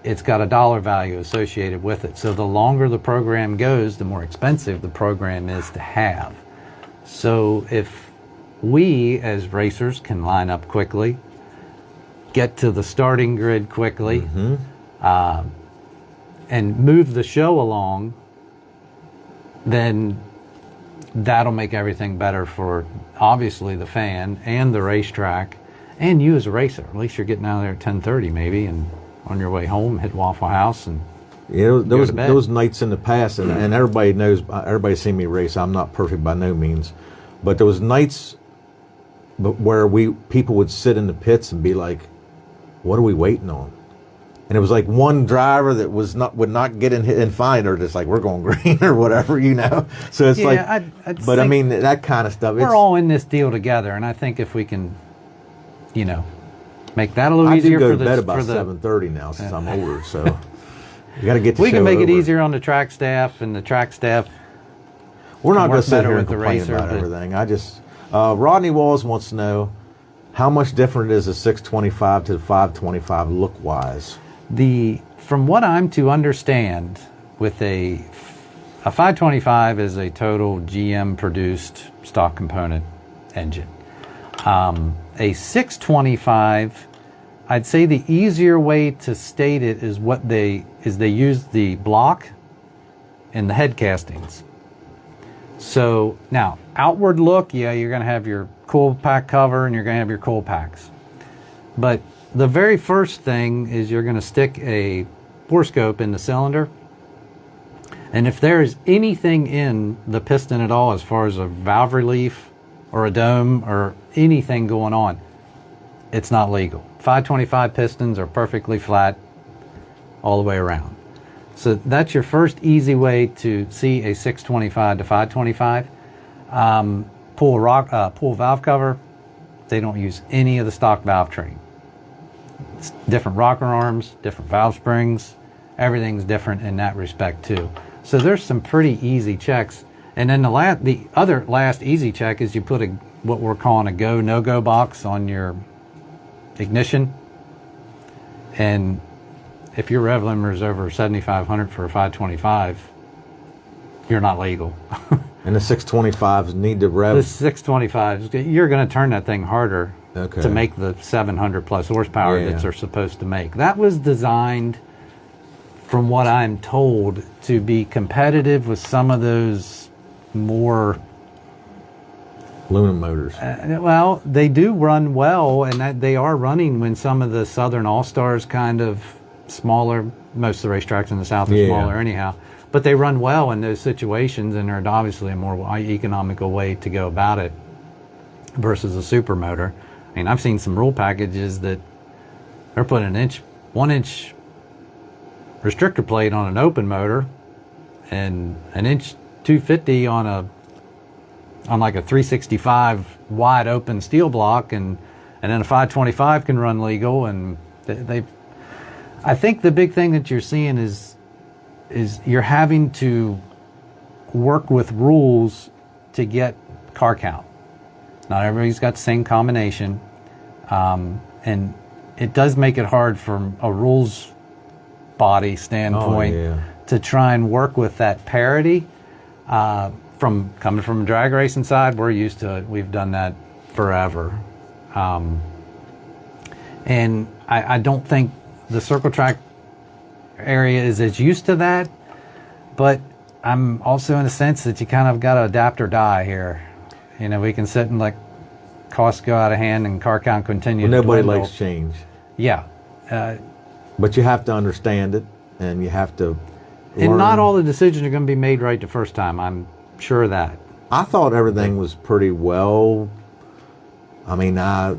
it's got a dollar value associated with it. So the longer the program goes, the more expensive the program is to have. So if we as racers can line up quickly, get to the starting grid quickly, and move the show along, then that'll make everything better for obviously the fan and the racetrack and you as a racer. At least you're getting out of there at 10:30 maybe, and on your way home hit Waffle House and those nights in the past, and everybody knows, everybody's seen me race. I'm not perfect by no means, but there was nights where people would sit in the pits and be like, "What are we waiting on?" And it was like one driver that would not get in and find her. Just like, we're going green or whatever, you know. So it's but I mean that kind of stuff. We're all in this deal together, and I think if we can, make that a little easier. I do go for to bed about 7:30 now since I'm older, so you got to get. We can make it over. easier on the track staff, and the track staff. We're not going to sit here and the complain racer, about everything. I just Rodney Walls wants to know how much different is a 625 to the 525 look wise. From what I'm to understand, with a 525 is a total GM produced stock component engine. A 625, I'd say the easier way to state it is they use the block and the head castings. So now outward look, you're going to have your cool pack cover and you're going to have your cool packs, but the very first thing is you're going to stick a bore scope in the cylinder. And if there is anything in the piston at all, as far as a valve relief or a dome or anything going on, it's not legal. 525 pistons are perfectly flat all the way around. So that's your first easy way to see a 625 to 525. Pull valve cover. They don't use any of the stock valve train. It's different rocker arms, different valve springs. Everything's different in that respect too. So there's some pretty easy checks. And then the other last easy check is you put what we're calling a go no go box on your ignition. And if your rev limiter is over 7,500 for a 525, you're not legal. And the 625s need to rev. The 625s, you're going to turn that thing harder. Okay. To make the 700 plus horsepower that they're supposed to make. That was designed, from what I'm told, to be competitive with some of those more aluminum motors. Well, they do run well, and they are running when some of the Southern All-Stars kind of smaller. Most of the racetracks in the South are smaller anyhow. But they run well in those situations, and they're obviously a more economical way to go about it versus a super motor. I mean, I've seen some rule packages that they're putting 1 inch restrictor plate on an open motor and 1.250 on like a 365 wide open steel block, and then a 525 can run legal. And I think the big thing that you're seeing is you're having to work with rules to get car count. Not everybody's got the same combination, and it does make it hard from a rules body standpoint to try and work with that parity. From coming from a drag racing side, we're used to it. We've done that forever, and I don't think the circle track area is as used to that. But I'm also in the sense that you kind of got to adapt or die here. We can sit and let costs go out of hand and car count continue to nobody dwindle. likes change. Yeah. But you have to understand it, and you have to learn. And not all the decisions are going to be made right the first time. I'm sure of that. I thought everything was pretty well. I mean, I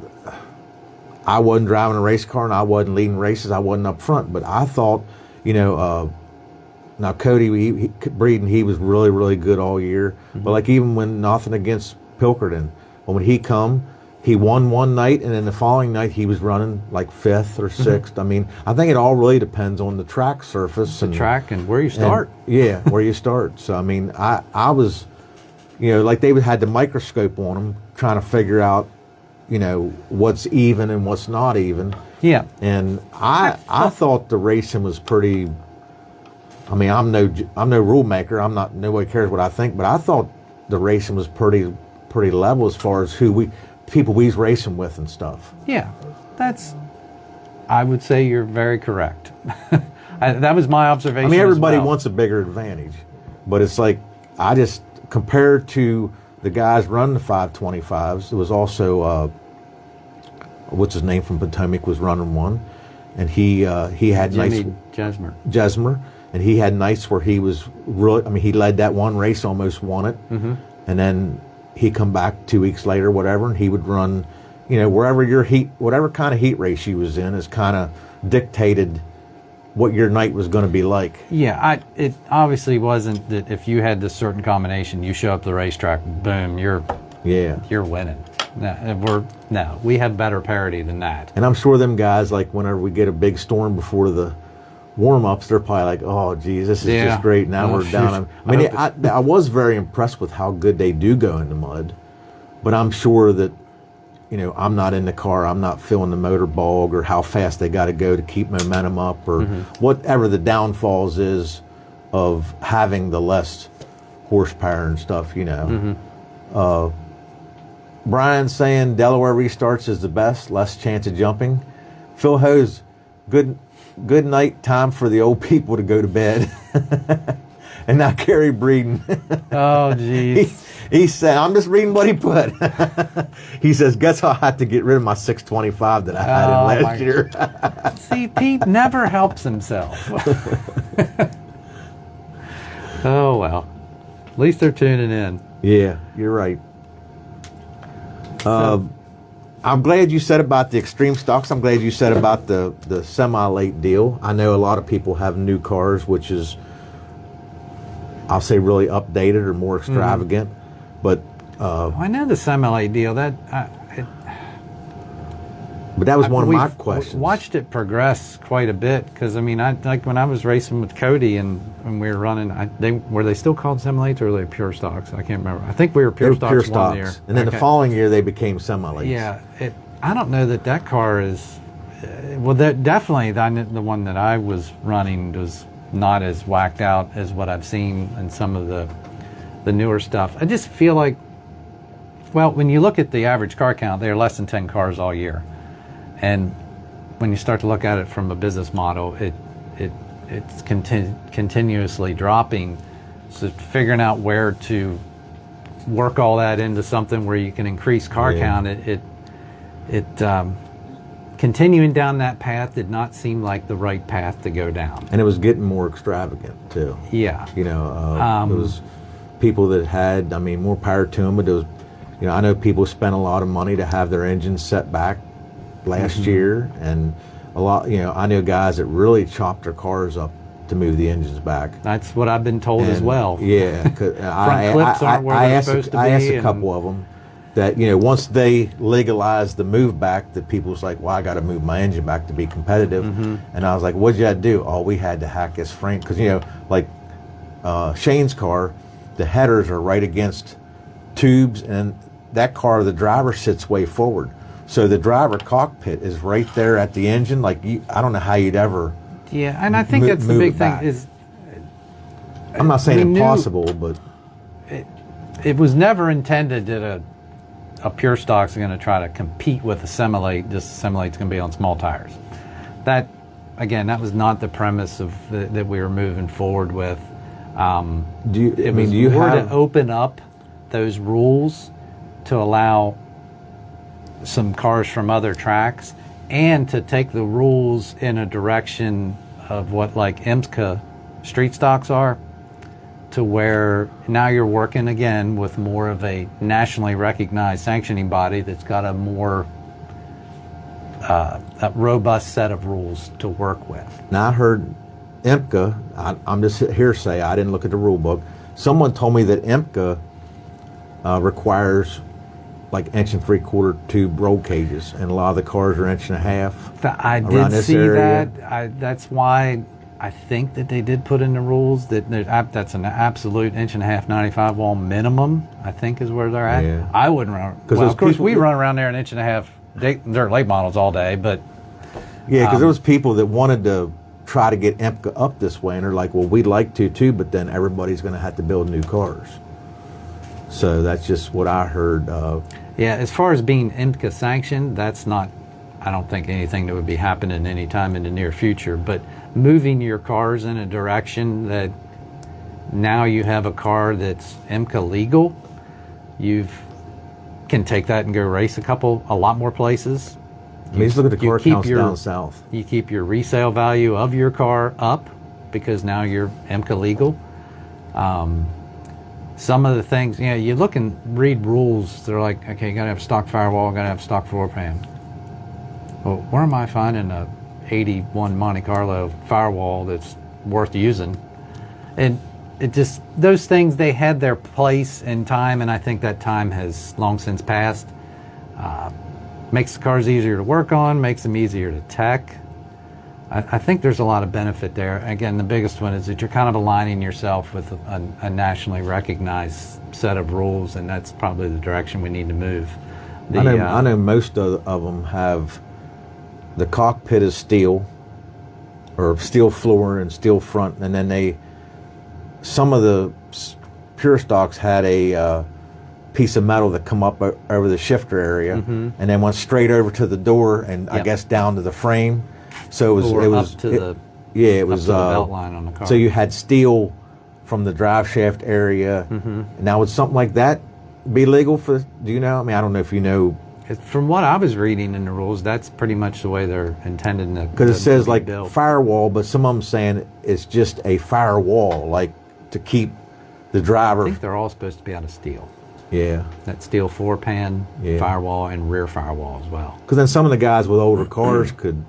wasn't driving a race car, and I wasn't leading races. I wasn't up front. But I thought, now Cody Breeden, he was really, really good all year. Mm-hmm. But like even when nothing against Pilkerton, but when he come, he won one night, and then the following night he was running like 5th or 6th. I mean, I think it all really depends on the track surface, the track and where you start. Yeah, where you start. So I mean, I was, like they had the microscope on them, trying to figure out, what's even and what's not even. Yeah. And I thought the racing was pretty. I mean, I'm no rule maker. Nobody cares what I think, but I thought the racing was pretty level as far as people we was racing with and stuff. Yeah, I would say you're very correct. That was my observation. I mean, everybody as well. wants a bigger advantage, but it's like, I just, compared to the guys running the 525s, it was also, what's his name from Potomac was running one, and he had Jimmy nice Jesmer. And he had nights where he was really, I mean, he led that one race, almost won it, and then he come back 2 weeks later, whatever, and he would run, whatever kind of heat race you was in is kind of dictated what your night was going to be like. Yeah, it obviously wasn't that if you had this certain combination, you show up the racetrack, boom, you're winning. No, we have better parity than that. And I'm sure them guys, like whenever we get a big storm before the warm-ups, they're probably like, oh geez, this is just great. Now we're down. I mean, I was very impressed with how good they do go in the mud, but I'm sure that, I'm not in the car, I'm not feeling the motor bog or how fast they got to go to keep momentum up or whatever the downfalls is of having the less horsepower and stuff, Brian's saying Delaware restarts is the best, less chance of jumping. Phil Hose, good night time for the old people to go to bed. And not Kerry Breeden. Oh, geez. He said, I'm just reading what he put. He says, guess I'll have to get rid of my 625 that I had in last year. See, Pete never helps himself. Oh, well. At least they're tuning in. Yeah, you're right. I'm glad you said about the extreme stocks. I'm glad you said about the semi-late deal. I know a lot of people have new cars, which is, I'll say, really updated or more extravagant. But I know the semi-late deal. But that was one of my questions. Watched it progress quite a bit because I mean, like when I was racing with Cody and we were running, were they still called semi-lates or were they pure stocks? I can't remember. I think we were pure stocks one year, and then the following year they became semi-lates. Yeah, I don't know that car is. Well, definitely the one that I was running was not as whacked out as what I've seen in some of the newer stuff. I just feel like, well, when you look at the average car count, there are less than 10 cars all year. And when you start to look at it from a business model, it's continuously dropping. So figuring out where to work all that into something where you can increase car count, continuing down that path did not seem like the right path to go down. And it was getting more extravagant too. Yeah. It was people that had, I mean, more power to them, but it was, I know people spent a lot of money to have their engines set back last year, and a lot, I know guys that really chopped their cars up to move the engines back. That's what I've been told as well. Yeah. Front clips aren't where they're supposed to be. I asked a couple of them that, once they legalized the move back, that people was like, well, I got to move my engine back to be competitive. And I was like, what'd you have to do? Oh, we had to hack his frame. Because, like Shane's car, the headers are right against tubes, and that car, the driver sits way forward. So the driver cockpit is right there at the engine. Like, I don't know how you'd ever. Yeah, and I think that's the big thing is. I'm not saying impossible, but. It was never intended that a pure stock's going to try to compete with a semi-late. Just a semi-late's going to be on small tires. That was not the premise of that we were moving forward with. Do you have to open up those rules to allow some cars from other tracks, and to take the rules in a direction of what like IMSCA street stocks are, to where now you're working again with more of a nationally recognized sanctioning body that's got a more a robust set of rules to work with. Now I heard IMCA, I'm just hearsay, I didn't look at the rule book. Someone told me that IMCA requires like 1.75" tube roll cages, and a lot of the cars are 1.5". I around did this see area. that. That's why I think that they did put in the rules that that's an absolute 1.5" 95 wall minimum. I think is where they're at. Yeah. I wouldn't run. 'Cause Well, those of course, people we that- run around there in 1.5" dirt late models all day, but Yeah, because there was people that wanted to try to get IMCA up this way, and they're like, well, we'd like to too, but then everybody's going to have to build new cars. So that's just what I heard. yeah, as far as being IMCA sanctioned, that's not. I don't think anything that would be happening anytime in the near future. But moving your cars in a direction that now you have a car that's IMCA legal, you can take that and go race a lot more places. I mean, just look at the You car keep counts down south. You keep your resale value of your car up because now you're IMCA legal. Some of the things, you look and read rules. They're like, okay, you got to have stock firewall, got to have stock floor pan. Well, where am I finding a 81 Monte Carlo firewall that's worth using? And it just, those things, they had their place in time, and I think that time has long since passed. Makes the cars easier to work on, makes them easier to tech. I think there's a lot of benefit there. Again, the biggest one is that you're kind of aligning yourself with a nationally recognized set of rules, and that's probably the direction we need to move. I know most of them have the cockpit is steel, or steel floor and steel front, and then some of the pure stocks had a piece of metal that come up over the shifter area, and then went straight over to the door, and I guess down to the frame. So it was up to the belt line on the car. So you had steel from the drive shaft area. Now would something like that be legal for? Do you know? I mean, I don't know if you know. From what I was reading in the rules, that's pretty much the way they're intended to. Because it says like built. firewall, but some of them saying it's just a firewall, like to keep the driver. I think they're all supposed to be out of steel. Yeah. That steel floor pan, Yeah. firewall, and rear firewall as well. Because then some of the guys with older cars could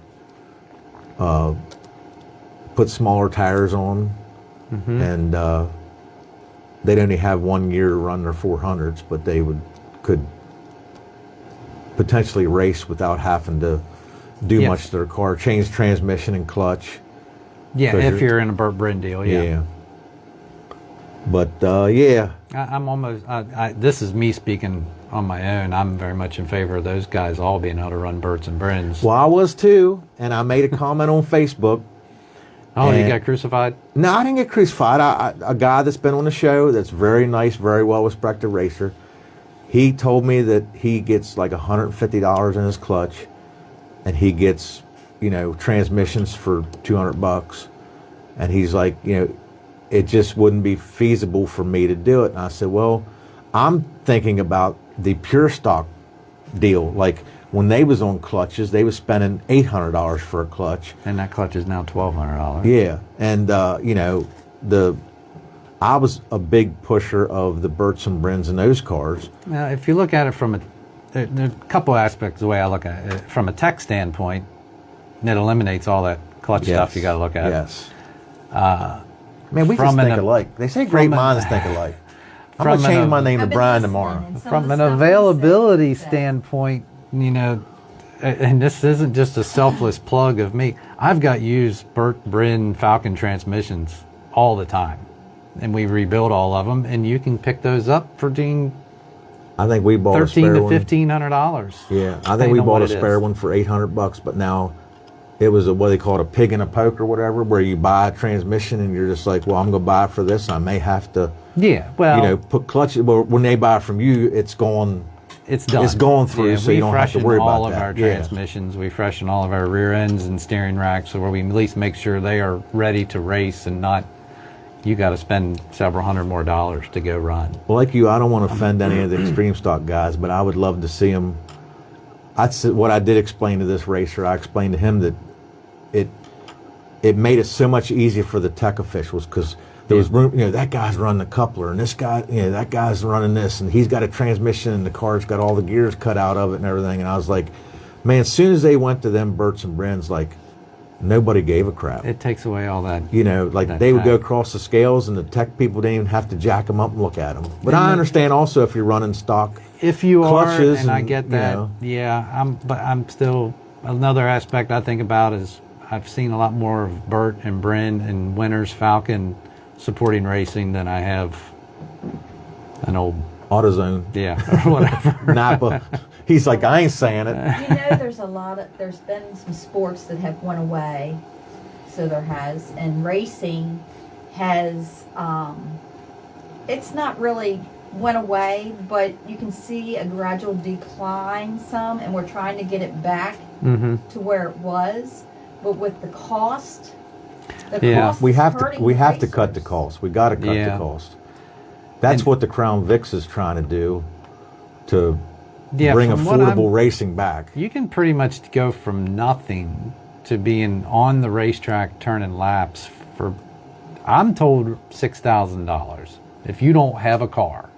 put smaller tires on, and they'd only have 1 year to run their 400s, but they could potentially race without having to do Yes. much to their car, change transmission and clutch. Yeah, 'Cause if you're in a Burt Brin deal, yeah. But yeah, I'm almost. This is me speaking on my own. I'm very much in favor of those guys all being able to run Burts and Brins. well, I was too, and I made a comment on Facebook. Oh, you and- got crucified? No, I didn't get crucified. A guy that's been on the show that's very nice, very well respected racer. He told me that he gets like $150 in his clutch, and he gets, transmissions for $200. And he's like, it just wouldn't be feasible for me to do it. And I said, well, I'm thinking about the pure stock deal. Like when they was on clutches, they was spending $800 for a clutch. And that clutch is now $1,200. Yeah, and I was a big pusher of the Burts and Brins in those cars. Now, if you look at it from there are a couple aspects the way I look at it. From a tech standpoint, it eliminates all that clutch stuff you got to look at. Yes. Man, we just From think an- alike. They say great from an- minds think alike. I'm from going to change an- my name to I've been Brian listening, tomorrow. and some From of the an stuff he availability said- standpoint, and this isn't just a selfless plug of me. I've got used Burt Brin Falcon transmissions all the time, and we rebuild all of them, and you can pick those up for I think we bought a $1,300 spare to one. $1,500. Yeah, I think we bought a spare one for $800, but now it was what they call a pig in a poke or whatever, where you buy a transmission and you're just like, well, I'm going to buy it for this. I may have to, Yeah, well, put clutch. Well, when they buy it from you, it's gone. it's done. It's going through, so we you don't have to freshen worry all about of that. our Yeah. transmissions. We freshen all of our rear ends and steering racks, so where we at least make sure they are ready to race and not. You got to spend several hundred more dollars to go run. Well, like you, I don't want to offend any of the extreme stock guys, but I would love to see them. What I did explain to this racer. I explained to him that it made it so much easier for the tech officials because there was room. That guy's running the coupler, and this guy, that guy's running this, and he's got a transmission, and the car's got all the gears cut out of it and everything. And I was like, man, as soon as they went to them Burts and Brins, like nobody gave a crap. It takes away all that. You know, like that they would go fact. across the scales, and the tech people didn't even have to jack them up and look at them. But And I the- understand also if you're running stock. If you are, clutches and I and, get you that, know. yeah, but I'm still, another aspect I think about is I've seen a lot more of Bert and Bryn and Winters Falcon supporting racing than I have an old, AutoZone, yeah, or whatever. Napa. He's like, I ain't saying it. You know, there's been some sports that have went away. So there has, and racing has, it's not really went away, but you can see a gradual decline some, and we're trying to get it back Mm-hmm. to where it was. But with the cost, Yeah. cost We is have to hurting we the have to cut the racers. cost. We got to cut Yeah. the cost. That's And- what the Crown Vics is trying to do to Yeah, bring from what I'm- affordable racing back. You can pretty much go from nothing to being on the racetrack turning laps for, I'm told, $6,000 if you don't have a car.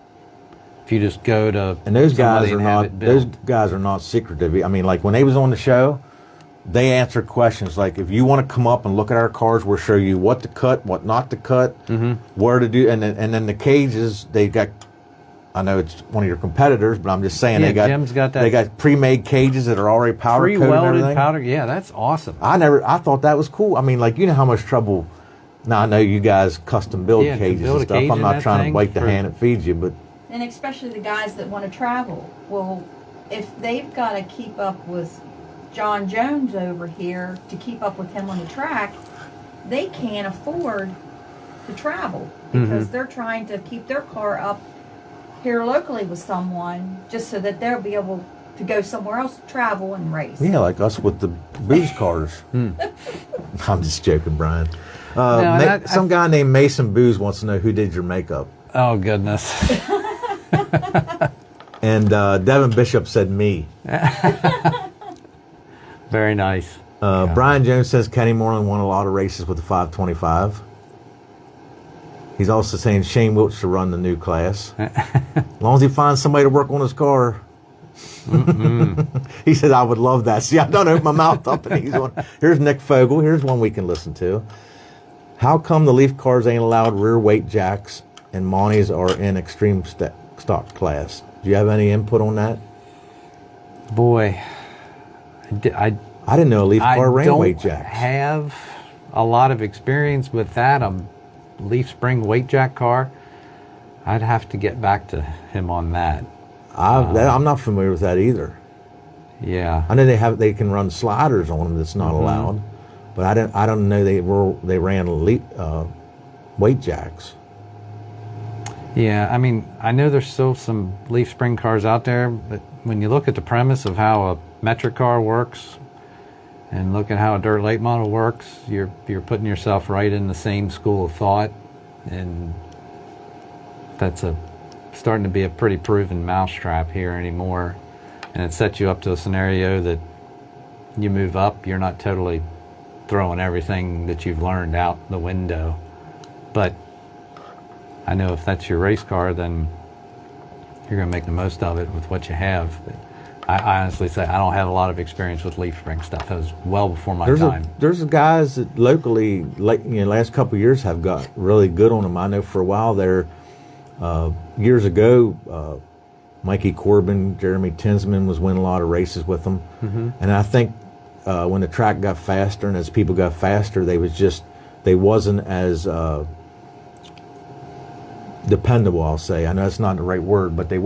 If you just go to And those somebody guys are and have not it those built. guys are not secretive. I mean, like when they was on the show, they answered questions like, if you want to come up and look at our cars, we'll show you what to cut, what not to cut, where to do, and then the cages they got. I know it's one of your competitors, but I'm just saying Yeah, they got Jim's got that they got pre-made cages that are already powder coated and Pre-welded everything. powder. Yeah, that's awesome. I thought that was cool. I mean, like, you know how much trouble. Now I know you guys custom build Yeah, to cages build and a stuff. cage I'm in not that trying to thing bite the for- hand that feeds you, but And especially the guys that want to travel. Well, if they've got to keep up with John Jones over here to keep up with him on the track, they can't afford to travel because they're trying to keep their car up here locally with someone just so that they'll be able to go somewhere else, travel and race. yeah, like us with the booze cars. I'm just joking, Brian. Some guy named Mason Booze wants to know who did your makeup. Oh goodness. And Devin Bishop said me. Very nice. Brian Jones says Kenny Moreland won a lot of races with the 525. He's also saying Shane Wilkes should run the new class. As long as he finds somebody to work on his car. He said, I would love that. See, I don't open my mouth up. And he's on. Here's Nick Fogel. Here's one we can listen to. How come the Leaf cars ain't allowed rear weight jacks and Monties are in extreme stock class? Do you have any input on that? Boy, I I didn't know a Leaf car ran don't weight jacks. have a lot of experience with that. A Leaf Spring weight jack car. I'd have to get back to him on that. I'm not familiar with that either. Yeah. I know they can run sliders on them that's not allowed, but I don't know they ran weight jacks. Yeah, I mean, I know there's still some Leaf Spring cars out there, but when you look at the premise of how a metric car works and look at how a dirt late model works, you're putting yourself right in the same school of thought, and that's starting to be a pretty proven mousetrap here anymore. And it sets you up to a scenario that you move up, you're not totally throwing everything that you've learned out the window. But I know if that's your race car, then you're going to make the most of it with what you have. But I honestly say I don't have a lot of experience with Leaf Spring stuff. That was well before my time. There's guys that locally, last couple of years have got really good on them. I know for a while there, years ago, Mikey Corbin, Jeremy Tinsman was winning a lot of races with them. And I think when the track got faster and as people got faster, they wasn't as dependable, I'll say. I know that's not the right word, but they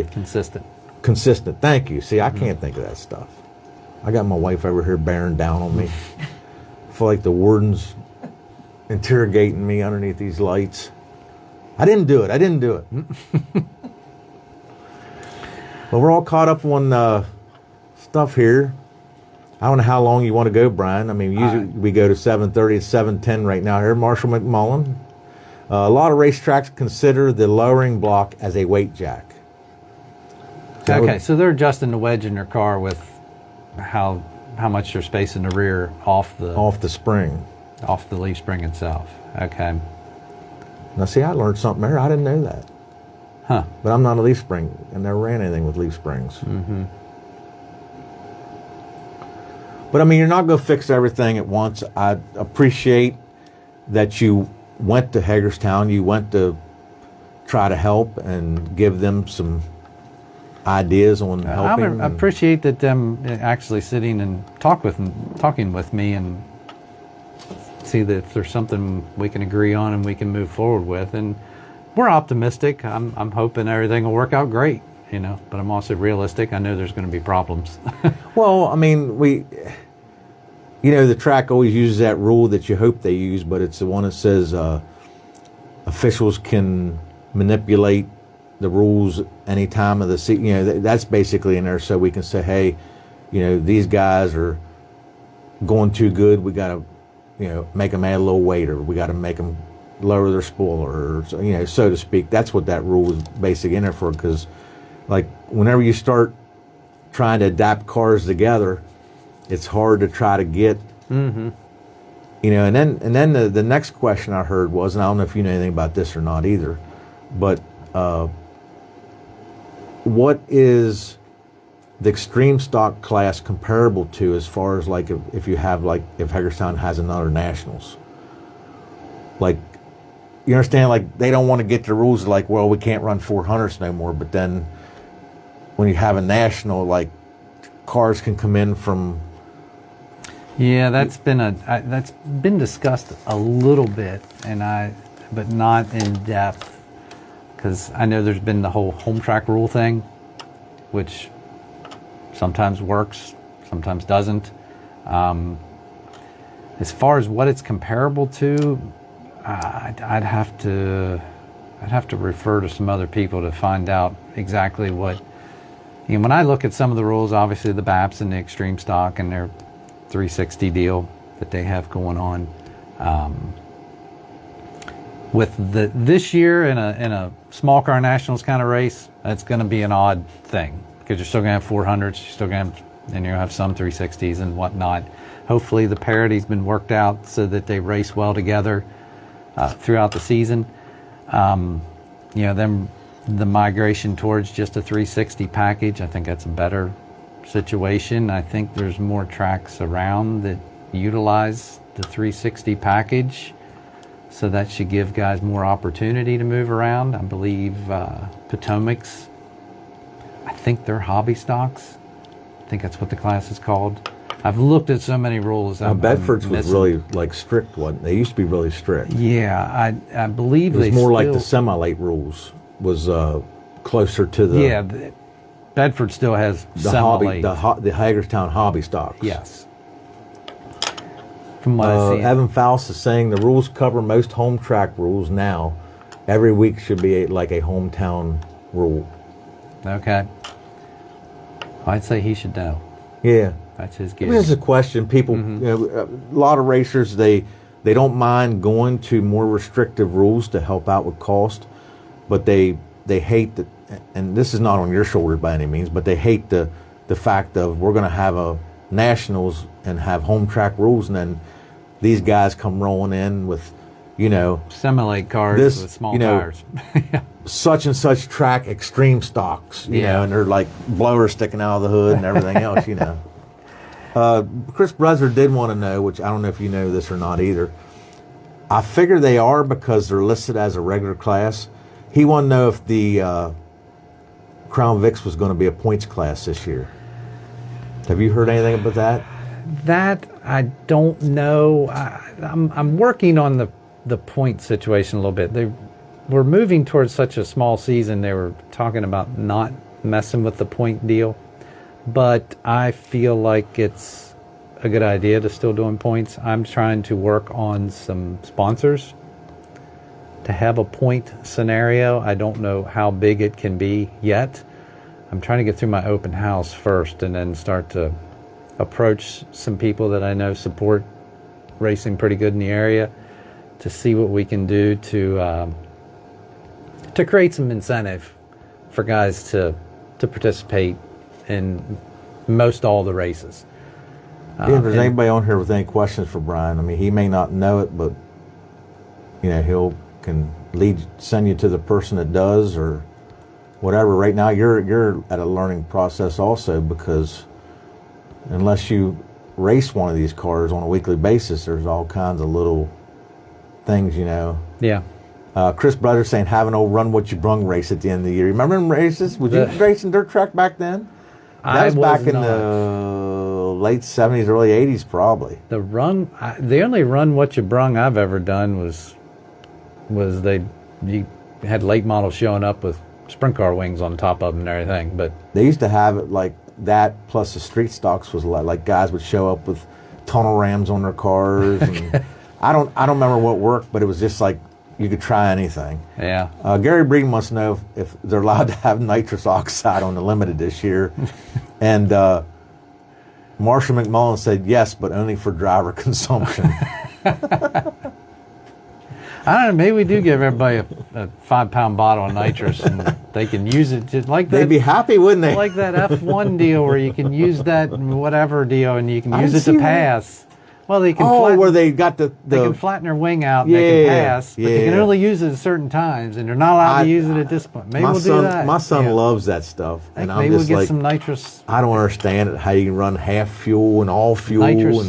Consistent. consistent. Thank you. See, I can't think of that stuff. I got my wife over here bearing down on me. I feel like the warden's interrogating me underneath these lights. I didn't do it. Well, we're all caught up on stuff here. I don't know how long you want to go, Brian. I mean, usually we go to 7:30. It's 7:10 right now here. Marshall McMullen. A lot of racetracks consider the lowering block as a weight jack. Okay, so they're adjusting the wedge in their car with how much they're spacing the rear off Off the spring. the Leaf Spring itself. Okay. Now, see, I learned something there. I didn't know that. Huh. But I'm not a Leaf Spring. I never ran anything with Leaf Springs. But I mean, you're not going to fix everything at once. I appreciate that you went to Hagerstown. You went to try to help and give them some ideas on helping. I appreciate that them actually sitting and talking with me and see that if there's something we can agree on and we can move forward with. And we're optimistic. I'm hoping everything will work out great, but I'm also realistic. I know there's going to be problems. Well, I mean, the track always uses that rule that you hope they use, but it's the one that says officials can manipulate the rules any time of the season. That's basically in there so we can say, hey, these guys are going too good. We got to, make them add a little weight, or we got to make them lower their spoiler, or, so to speak. That's what that rule is basically in there for, because, like, whenever you start trying to adapt cars together, it's hard to try to get, and then the next question I heard was, and I don't know if you know anything about this or not either, but what is the extreme stock class comparable to, as far as like if Hagerstown has another nationals? Like, you understand, like, they don't want to get the rules like, well, we can't run 400s no more, but then when you have a national, like, cars can come in from. Yeah, that's been discussed a little bit, but not in depth, because I know there's been the whole home track rule thing, which sometimes works, sometimes doesn't. As far as what it's comparable to, I'd have to refer to some other people to find out exactly what. When I look at some of the rules, obviously the BAPs and the extreme stock and their 360 deal that they have going on, with this year in a small car nationals kind of race, that's going to be an odd thing, because you're still going to have 400s, you're still going to have, and you'll have some 360s and whatnot. Hopefully the parity's been worked out so that they race well together throughout the season. The migration towards just a 360 package, I think that's a better situation. I think there's more tracks around that utilize the 360 package, so that should give guys more opportunity to move around. I believe Potomac's, I think they're hobby stocks. I think that's what the class is called. I've looked at so many rules. Bedford's was really like strict one. They used to be really strict. Yeah, I believe it was they more still, like the semi-late rules was closer to the. Yeah, Bedford still has the semi-late. The Hagerstown hobby stocks. Yes. From what I see. Evan Faust is saying the rules cover most home track rules now. Every week should be like a hometown rule. Okay. I'd say he should know. Yeah. That's his I gig. mean, it's a question. People, a lot of racers, they don't mind going to more restrictive rules to help out with cost, but they hate that. And this is not on your shoulders by any means, but they hate the fact of, we're going to have a nationals and have home track rules, and then these guys come rolling in with, semi-late cars with small tires. Such and such track extreme stocks, you know, and they're like blowers sticking out of the hood and everything else, Chris Brezzer did want to know, which I don't know if you know this or not either. I figure they are because they're listed as a regular class. He wanted to know if the Crown Vics was going to be a points class this year. Have you heard anything about that? That I don't know. I'm working on the point situation a little bit. We're moving towards such a small season. They were talking about not messing with the point deal, but I feel like it's a good idea to still doing points. I'm trying to work on some sponsors to have a point scenario. I don't know how big it can be yet. I'm trying to get through my open house first and then start to approach some people that I know support racing pretty good in the area to see what we can do to create some incentive for guys to participate in most all the races. If there's anybody on here with any questions for Brian, I mean, he may not know it, but he'll can send you to the person that does or whatever. Right now, you're at a learning process also, because unless you race one of these cars on a weekly basis, there's all kinds of little things, you know. Yeah. Chris Brothers saying, have an old run what you brung race at the end of the year. Remember them races? Was you racing dirt track back then? That was back in the late 70s, early 80s, probably. The only run what you brung I've ever done was you had late models showing up with sprint car wings on top of them and everything. But they used to have it like that, plus the street stocks was like guys would show up with tunnel rams on their cars. And I don't remember what worked, but it was just like you could try anything. Yeah. Gary Breeden must know if they're allowed to have nitrous oxide on the limited this year. And Marshall McMullen said yes, but only for driver consumption. I don't know, maybe we do give everybody a 5-pound bottle of nitrous and they can use it just like that. They'd be happy, wouldn't they? Like that F1 deal where you can use that whatever deal and you can use it to pass. Well, they can where they got they can flatten their wing out and they can pass, but they can only use it at certain times and they're not allowed to use it at this point. Maybe we'll do that. My son loves that stuff. And I'm maybe just we'll get some nitrous. I don't understand it, how you can run half fuel and all fuel. Nitrous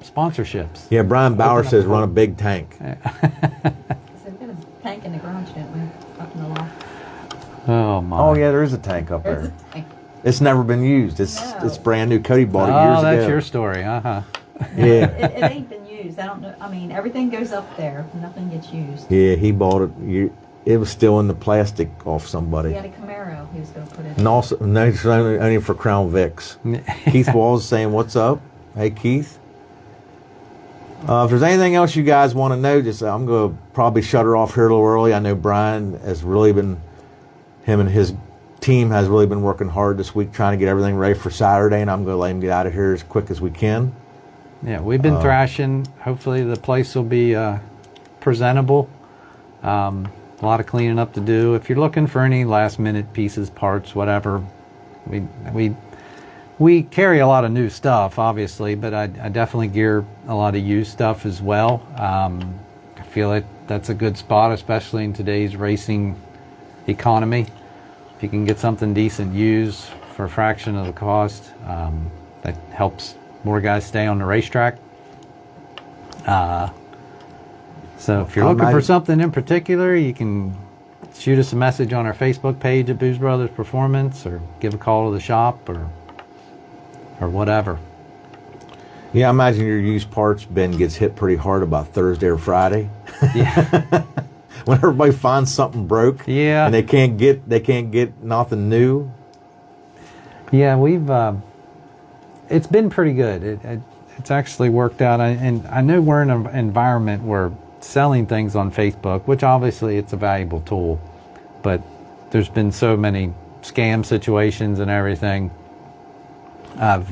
sponsorships. Yeah, Brian Bauer says run a big tank. So we've got a tank in the garage, don't we? Up in the loft. Oh my. Oh yeah, there is a tank up There's there. a tank. It's never been used. It's brand new. Cody bought it years ago. Oh, that's your story, huh? Yeah. It ain't been used. I don't know. I mean, everything goes up there. Nothing gets used. Yeah, he bought it. It was still in the plastic off somebody. He had a Camaro. He was going to put it And also, no, it's only for Crown Vics. Keith Walls saying, "What's up?" Hey, Keith. If there's anything else you guys want to know, just I'm going to probably shut her off here a little early. I know Brian has really been, him and his team has really been working hard this week trying to get everything ready for Saturday, and I'm going to let him get out of here as quick as we can. Yeah, we've been thrashing. Hopefully the place will be presentable. A lot of cleaning up to do. If you're looking for any last minute pieces, parts, whatever, we carry a lot of new stuff, obviously, but I definitely gear a lot of used stuff as well. I feel like that's a good spot, especially in today's racing economy. If you can get something decent used for a fraction of the cost, that helps more guys stay on the racetrack. So if you're looking for something in particular, you can shoot us a message on our Facebook page at Booze Brothers Performance, or give a call to the shop, or whatever. Yeah, I imagine your used parts bin gets hit pretty hard about Thursday or Friday. Yeah. When everybody finds something broke. Yeah. And they can't get nothing new. Yeah, we've it's been pretty good. It's actually worked out, and I know we're in an environment where selling things on Facebook, which obviously it's a valuable tool, but there's been so many scam situations and everything. I've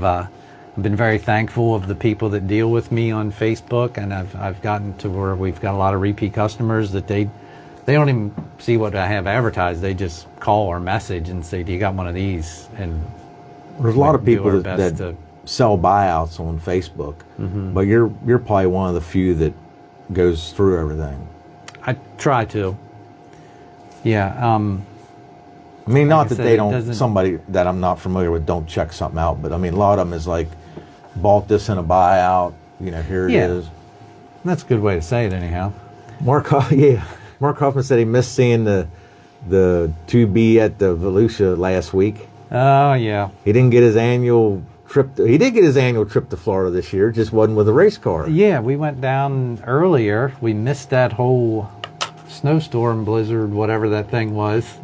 been very thankful of the people that deal with me on Facebook, and I've gotten to where we've got a lot of repeat customers that they don't even see what I have advertised. They just call or message and say, "Do you got one of these?" And there's a lot of people that sell buyouts on Facebook, but you're probably one of the few that goes through everything. I try to. Yeah. I mean, not like that said, they don't, somebody that I'm not familiar with don't check something out, but I mean, a lot of them is like, bought this in a buyout, here it is. That's a good way to say it anyhow. Mark Hoffman said he missed seeing the 2B at the Volusia last week. Oh, yeah. He didn't get his annual trip. He did get his annual trip to Florida this year, just wasn't with a race car. Yeah, we went down earlier. We missed that whole snowstorm, blizzard, whatever that thing was.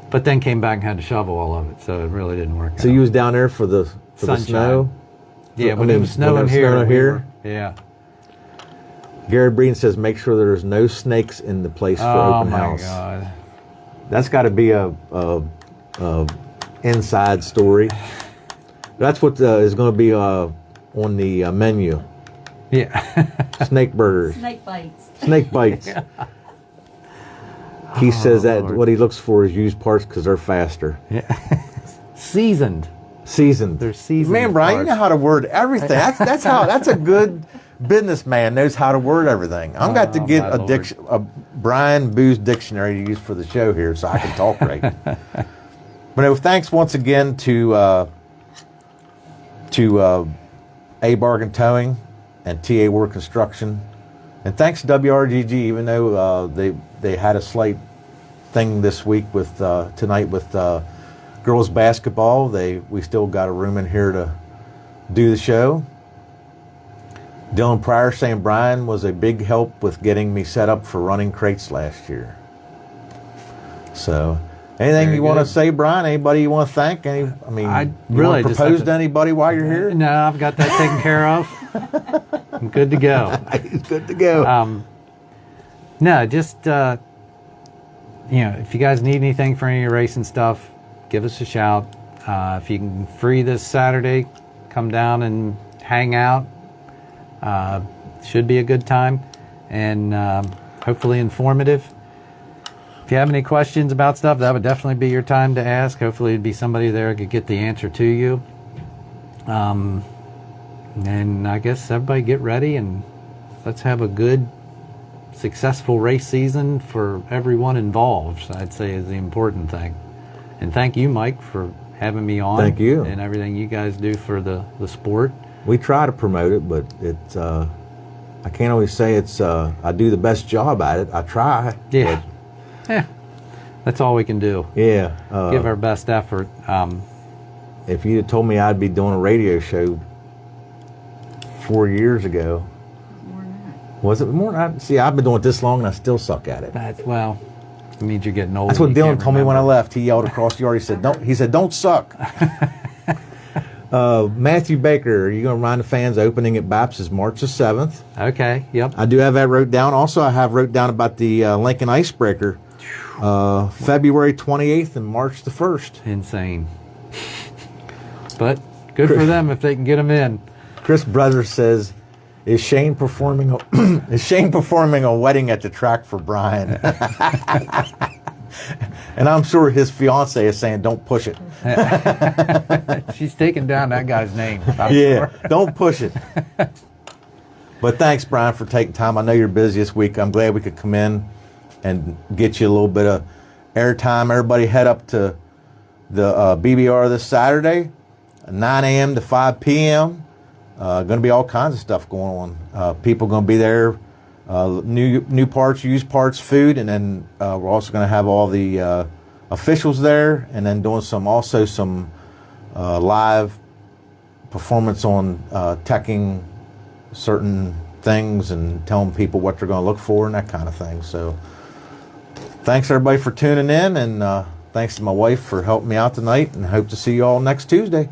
But then came back and had to shovel all of it, so it really didn't work out. So you was down there for the Sunshine. Snow? Yeah, when it was snowing here. Yeah. Gary Breen says, make sure there's no snakes in the place for open house. Oh, my God. That's got to be a inside story. That's what is going to be on the menu. Yeah. Snake burgers. Snake bites. Snake bites. He says that Lord. What he looks for is used parts because they're faster. Yeah. Seasoned. They're seasoned. Man, Brian, parts. you know how to word everything. That's a good businessman, knows how to word everything. I'm got to get a Brian Booze dictionary to use for the show here so I can talk right. But thanks once again to A Bargain Towing and TA Work Construction. And thanks to WRGG, even though they had a slight thing this week with tonight with girls basketball, we still got a room in here to do the show. Dylan Pryor saying Brian was a big help with getting me set up for running crates last year. So, anything Very you want to good. say, Brian? Anybody you want to thank? I you really want to just propose have to to- anybody while you're here? No, I've got that taken care of. I'm good to go. It's good to go. No, just if you guys need anything for any of your racing stuff, give us a shout. If you can free this Saturday, come down and hang out. Should be a good time and hopefully informative. If you have any questions about stuff, that would definitely be your time to ask. Hopefully it'd be somebody there who could get the answer to you. And I guess everybody get ready and let's have a good, successful race season for everyone involved, I'd say is the important thing. And thank you, Mike, for having me on. Thank you. And everything you guys do for the sport. We try to promote it, but it's I can't always say it's I do the best job at it. I try. Yeah. Yeah. That's all we can do. But, yeah. Give our best effort. If you'd have told me I'd be doing a radio show 4 years ago, More than that. was it more? See, I've been doing it this long and I still suck at it. It means you're getting old. That's what You Dylan can't told me when I remember. left. He yelled across the yard. He said, "Don't." He said, "Don't suck." Matthew Baker, are you going to remind the fans opening at BAPS is March the 7th? Okay. Yep. I do have that wrote down. Also, I have wrote down about the Lincoln Icebreaker, February 28th and March the 1st. Insane. But good for them if they can get them in. Chris Brothers says, "Is Shane performing? Is Shane performing a wedding at the track for Brian?" And I'm sure his fiance is saying, "Don't push it." She's taking down that guy's name. I'm Yeah, sure. don't push it. But thanks, Brian, for taking time. I know you're busy this week. I'm glad we could come in and get you a little bit of airtime. Everybody head up to the BBR this Saturday, 9 a.m. to 5 p.m. Going to be all kinds of stuff going on. People going to be there. New parts, used parts, food, and then we're also going to have all the officials there, and then doing some live performance on teching certain things and telling people what they're going to look for and that kind of thing. So thanks everybody for tuning in, and thanks to my wife for helping me out tonight, and hope to see you all next Tuesday.